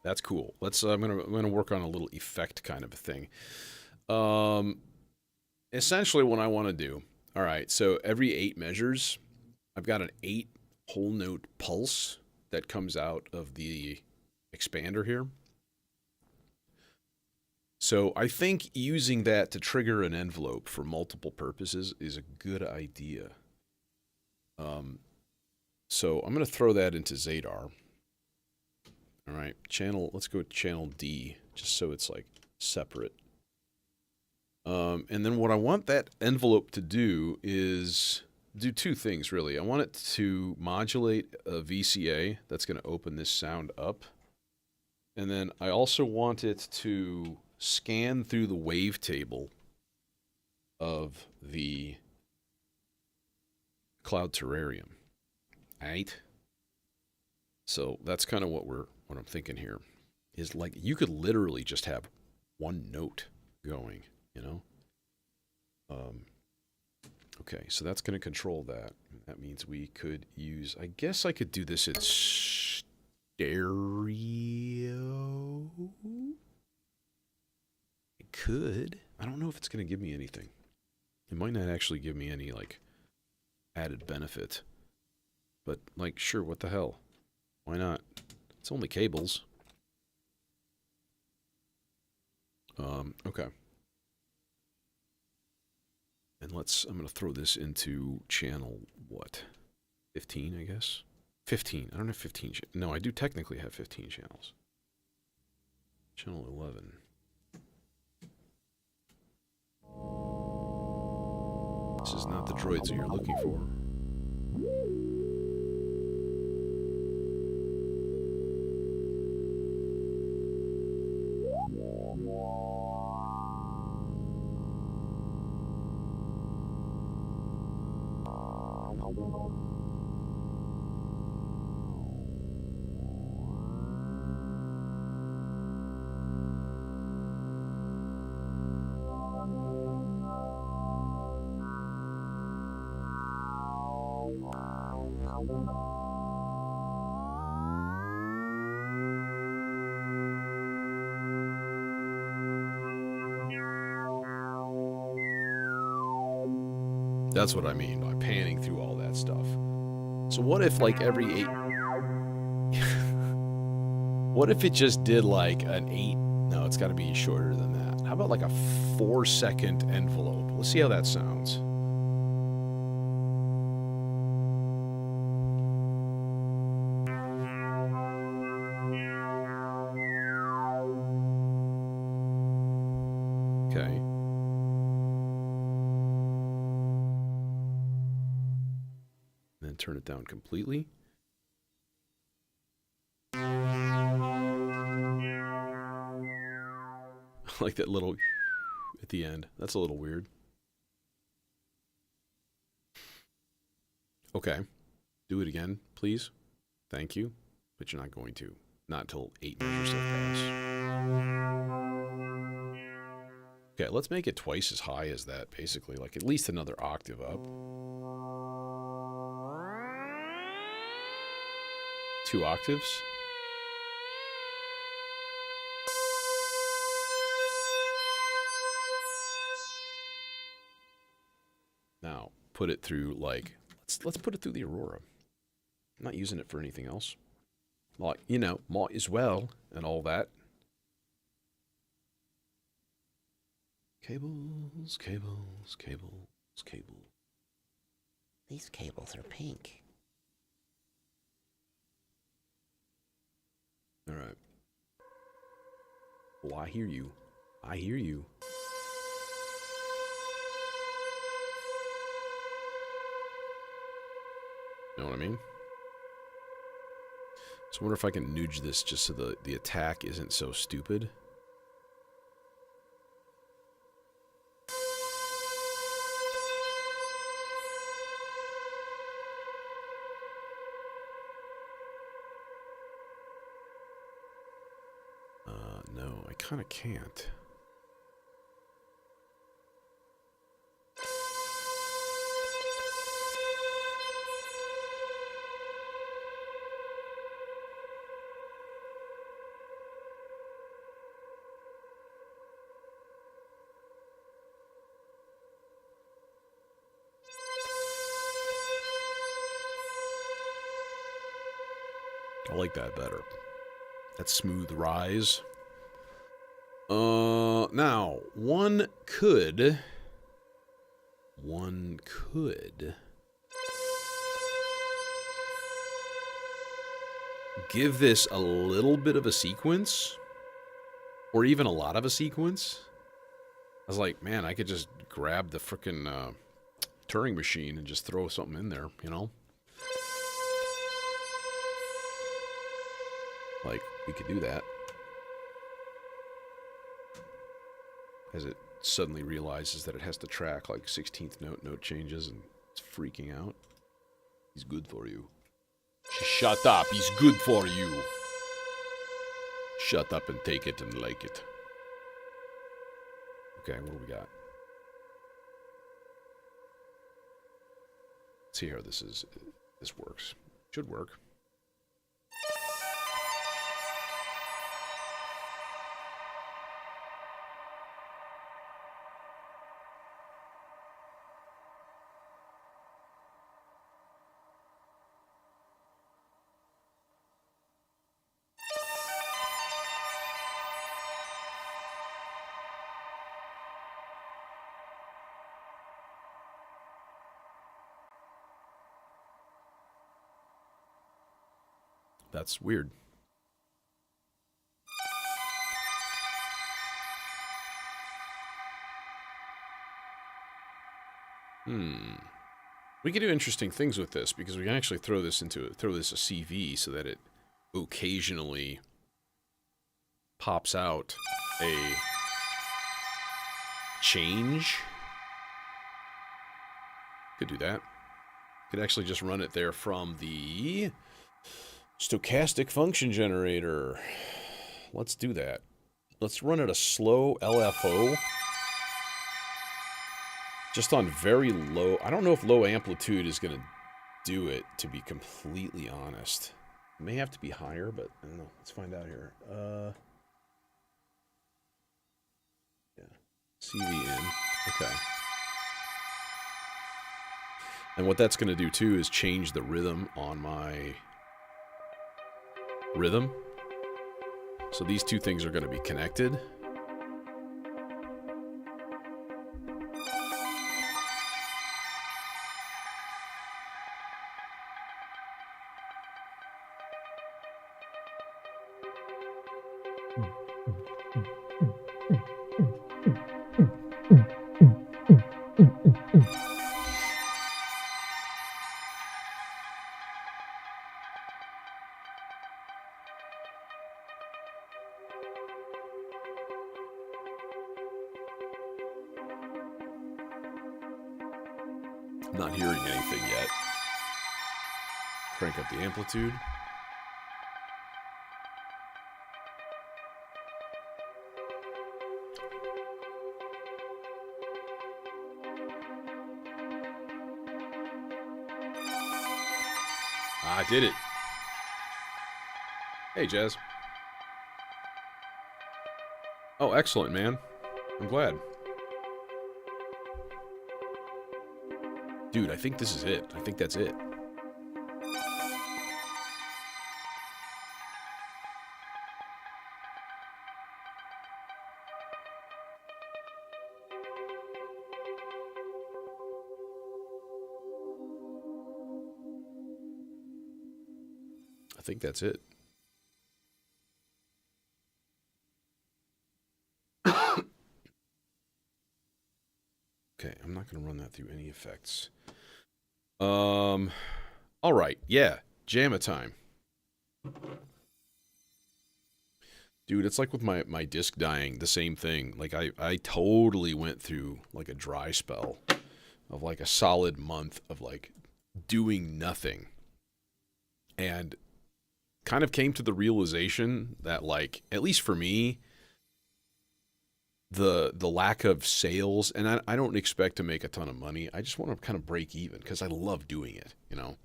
that's cool. Let's. I'm gonna work on a little effect kind of a thing. Essentially, what I want to do. All right, so every 8 measures, I've got an 8 whole note pulse that comes out of the expander here. So I think using that to trigger an envelope for multiple purposes is a good idea. So I'm going to throw that into Zadar. All right, channel. Let's go with channel D, just so it's like separate. And then what I want that envelope to do is do 2 things, really. I want it to modulate a VCA that's going to open this sound up. And then I also want it to scan through the wavetable of the Cloud Terrarium. All right? So that's kind of what I'm thinking here. Is like you could literally just have 1 note going. You know? Okay, so that's going to control that. That means we could use... I guess I could do this in stereo? I could. I don't know if it's going to give me anything. It might not actually give me any, like, added benefit. But, like, sure, what the hell? Why not? It's only cables. Okay. And I'm going to throw this into channel, what? 15, I guess? 15. I don't have 15. No, I do technically have 15 channels. Channel 11. This is not the droids that you're looking for. That's what I mean by panning through all that stuff. So what if like every 8... What if it just did like an 8... No, it's got to be shorter than that. How about like a 4-second envelope? Let's see how that sounds. Okay. Then turn it down completely. Like that little at the end. That's a little weird. Okay. Do it again, please. Thank you. But you're not going to. Not until 8 measures have passed. Okay, let's make it twice as high as that, basically. Like at least another octave up. 2 octaves. Now, put it through, like, let's put it through the Aurora. I'm not using it for anything else. Like, you know, might as well, and all that. Cables, cables, cables, cables. These cables are pink. All right. Oh, I hear you. I hear you. Know what I mean? So I wonder if I can nudge this just so the attack isn't so stupid. No, I kind of can't. I like that better. That smooth rise. Now, one could give this a little bit of a sequence, or even a lot of a sequence. I was like, man, I could just grab the frickin' Turing machine and just throw something in there, you know? Like, we could do that. As it suddenly realizes that it has to track like 16th note changes, and it's freaking out. He's good for you. Shut up, he's good for you. Shut up and take it and like it. Okay, what do we got? Let's see how this works. Should work. That's weird. We can do interesting things with this because we can actually throw this a CV so that it occasionally pops out a change. Could do that. Could actually just run it there from the stochastic function generator. Let's do that. Let's run it a slow LFO. Just on very low... I don't know if low amplitude is going to do it, to be completely honest. It may have to be higher, but I don't know. Let's find out here. Yeah. CV in. Okay. And what that's going to do too is change the rhythm on my rhythm. So these two things are going to be connected. I'm not hearing anything yet. Crank up the amplitude. I did it. Hey, Jazz. Oh, excellent, man. I'm glad. Dude, I think this is it. I think that's it. I think that's it. Okay, I'm not going to run that through any effects. All right, yeah, Jamma time. Dude, it's like with my disc dying, the same thing. Like, I totally went through, like, a dry spell of, like, a solid month of, like, doing nothing. And kind of came to the realization that, like, at least for me, the lack of sales, and I don't expect to make a ton of money. I just want to kind of break even because I love doing it, you know?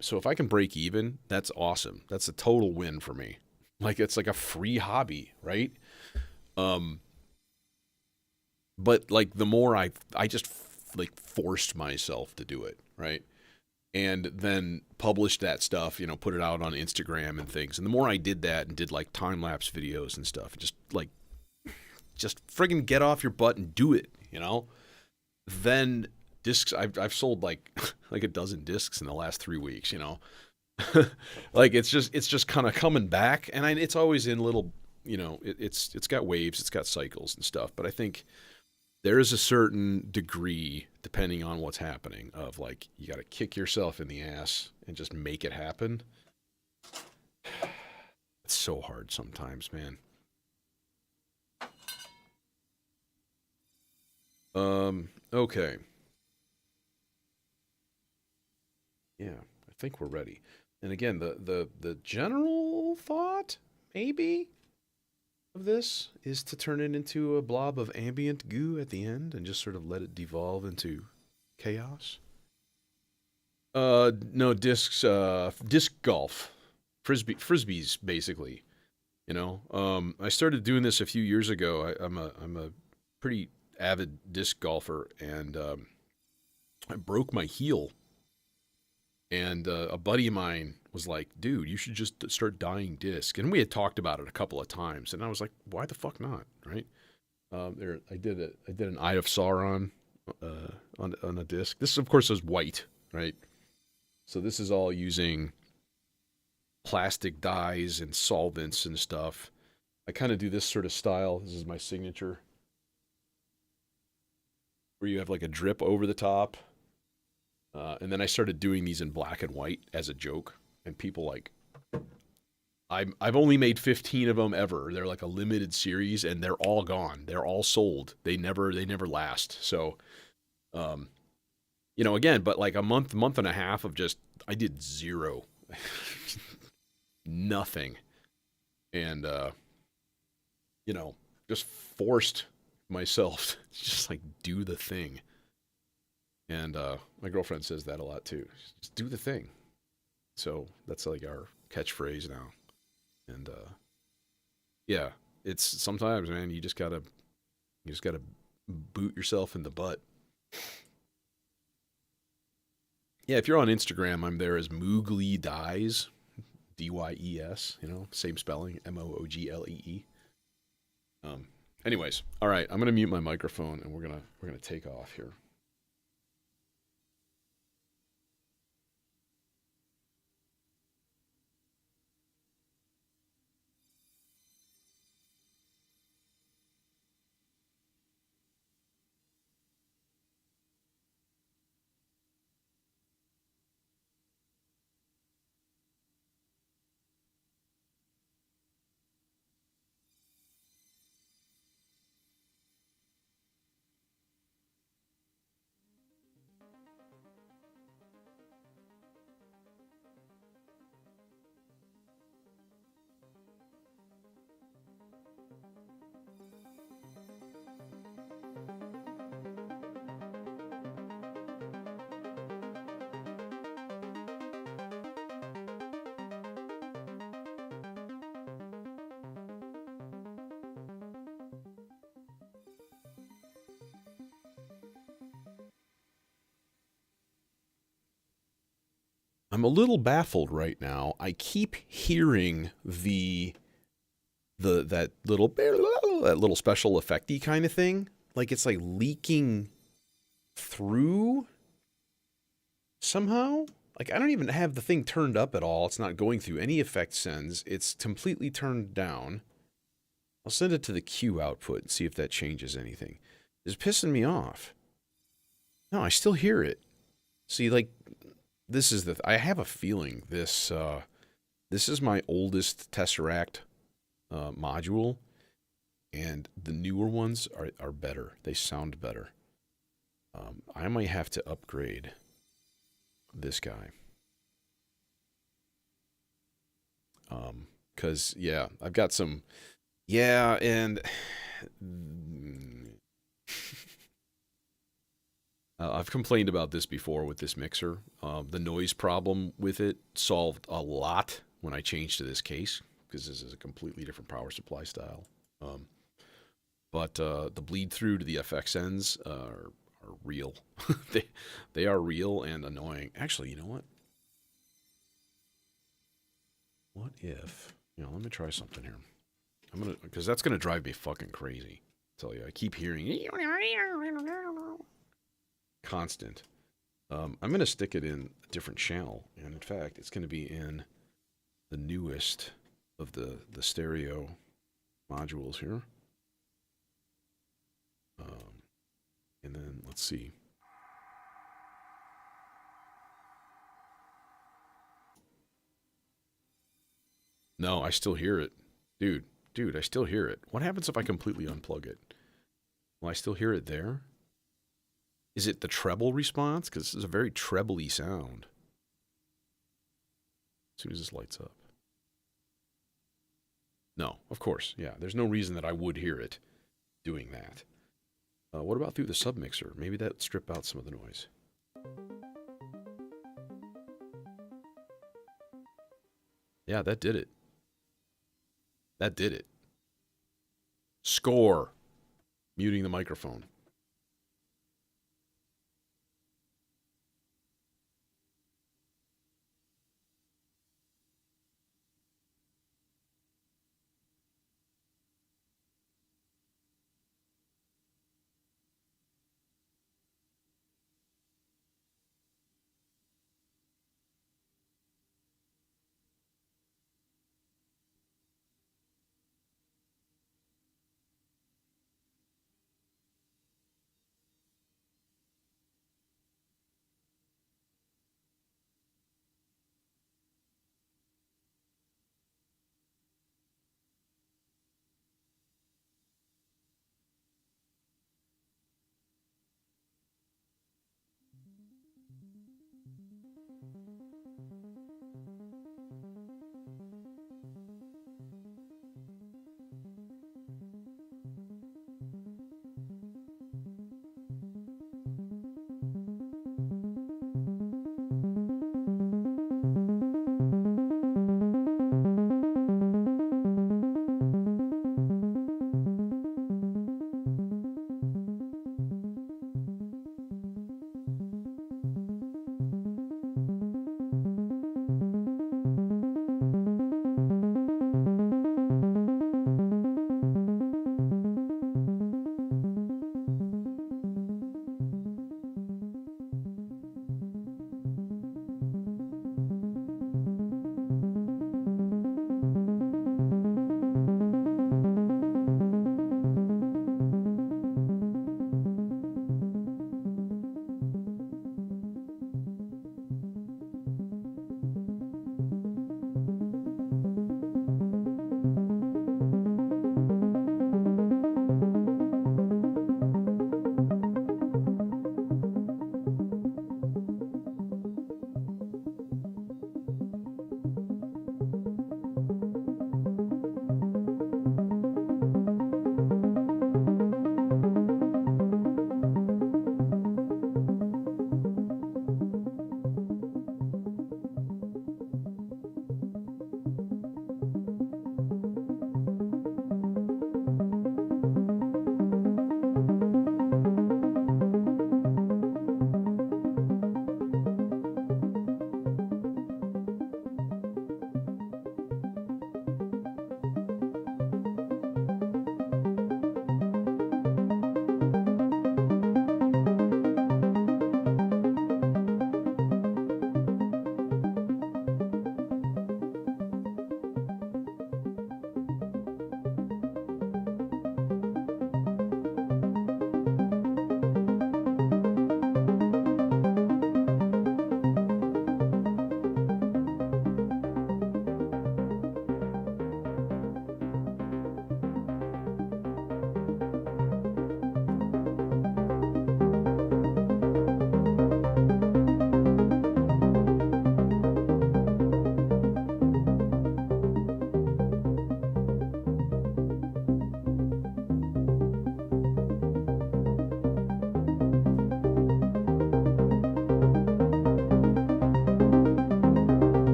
So if I can break even, that's awesome. That's a total win for me. Like, it's like a free hobby, right? But like the more I just like forced myself to do it, right? And then published that stuff, you know, put it out on Instagram and things. And the more I did that and did like time lapse videos and stuff, just friggin' get off your butt and do it, you know? Then discs, I've sold like like a dozen discs in the last 3 weeks, you know? Like it's just kind of coming back, and it's always in little, you know, it's got waves, it's got cycles and stuff. But I think there is a certain degree, depending on what's happening, of like you got to kick yourself in the ass and just make it happen. It's so hard sometimes, man. Okay. Yeah, I think we're ready. And again, the general thought, maybe, of this is to turn it into a blob of ambient goo at the end and just sort of let it devolve into chaos. No, disc golf. Frisbees, basically. You know, I started doing this a few years ago. I'm a pretty avid disc golfer, and I broke my heel. And a buddy of mine was like, "Dude, you should just start dyeing disc." And we had talked about it a couple of times, and I was like, "Why the fuck not?" Right? I did an Eye of Sauron on a disc. This, of course, is white, right? So this is all using plastic dyes and solvents and stuff. I kind of do this sort of style. This is my signature, where you have like a drip over the top. And then I started doing these in black and white as a joke, and people like, I've only made 15 of them ever. They're like a limited series, and they're all gone. They're all sold. They never last. So, you know, again, but like a month and a half of just I did zero, nothing, and you know, just forced myself to just like do the thing. And my girlfriend says that a lot too. Just do the thing. So that's like our catchphrase now. And yeah, it's sometimes, man, you just gotta boot yourself in the butt. Yeah, if you're on Instagram, I'm there as Moogly Dies, Dyes. You know, same spelling, Mooglee. Um. Anyways, all right, I'm gonna mute my microphone and we're gonna take off here. I'm a little baffled right now. I keep hearing that little special effecty kind of thing, like it's like leaking through somehow. Like I don't even have the thing turned up at all. It's not going through any effect sends. It's completely turned down. I'll send it to the Q output and see if that changes anything. It's pissing me off. No, I still hear it. See, like this is I have a feeling this is my oldest Tesseract module, and the newer ones are better. They sound better. I might have to upgrade this guy. Because, yeah, I've got some... Yeah, and... I've complained about this before with this mixer. The noise problem with it solved a lot when I changed to this case, because this is a completely different power supply style. But the bleed through to the FXNs are real. they are real and annoying. Actually, you know what? What if... You know, let me try something here. Because that's gonna drive me fucking crazy. I tell you, I keep hearing constant. I'm gonna stick it in a different channel, and in fact, it's gonna be in the newest of the stereo modules here. And then let's see. No, I still hear it. Dude, I still hear it. What happens if I completely unplug it? Will I still hear it there? Is it the treble response? Because this is a very trebly sound. As soon as this lights up. No, of course. Yeah, there's no reason that I would hear it doing that. What about through the submixer? Maybe that would strip out some of the noise. Yeah, that did it. That did it. Score. Muting the microphone.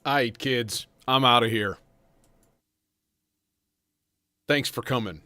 Aight, kids. I'm out of here. Thanks for coming.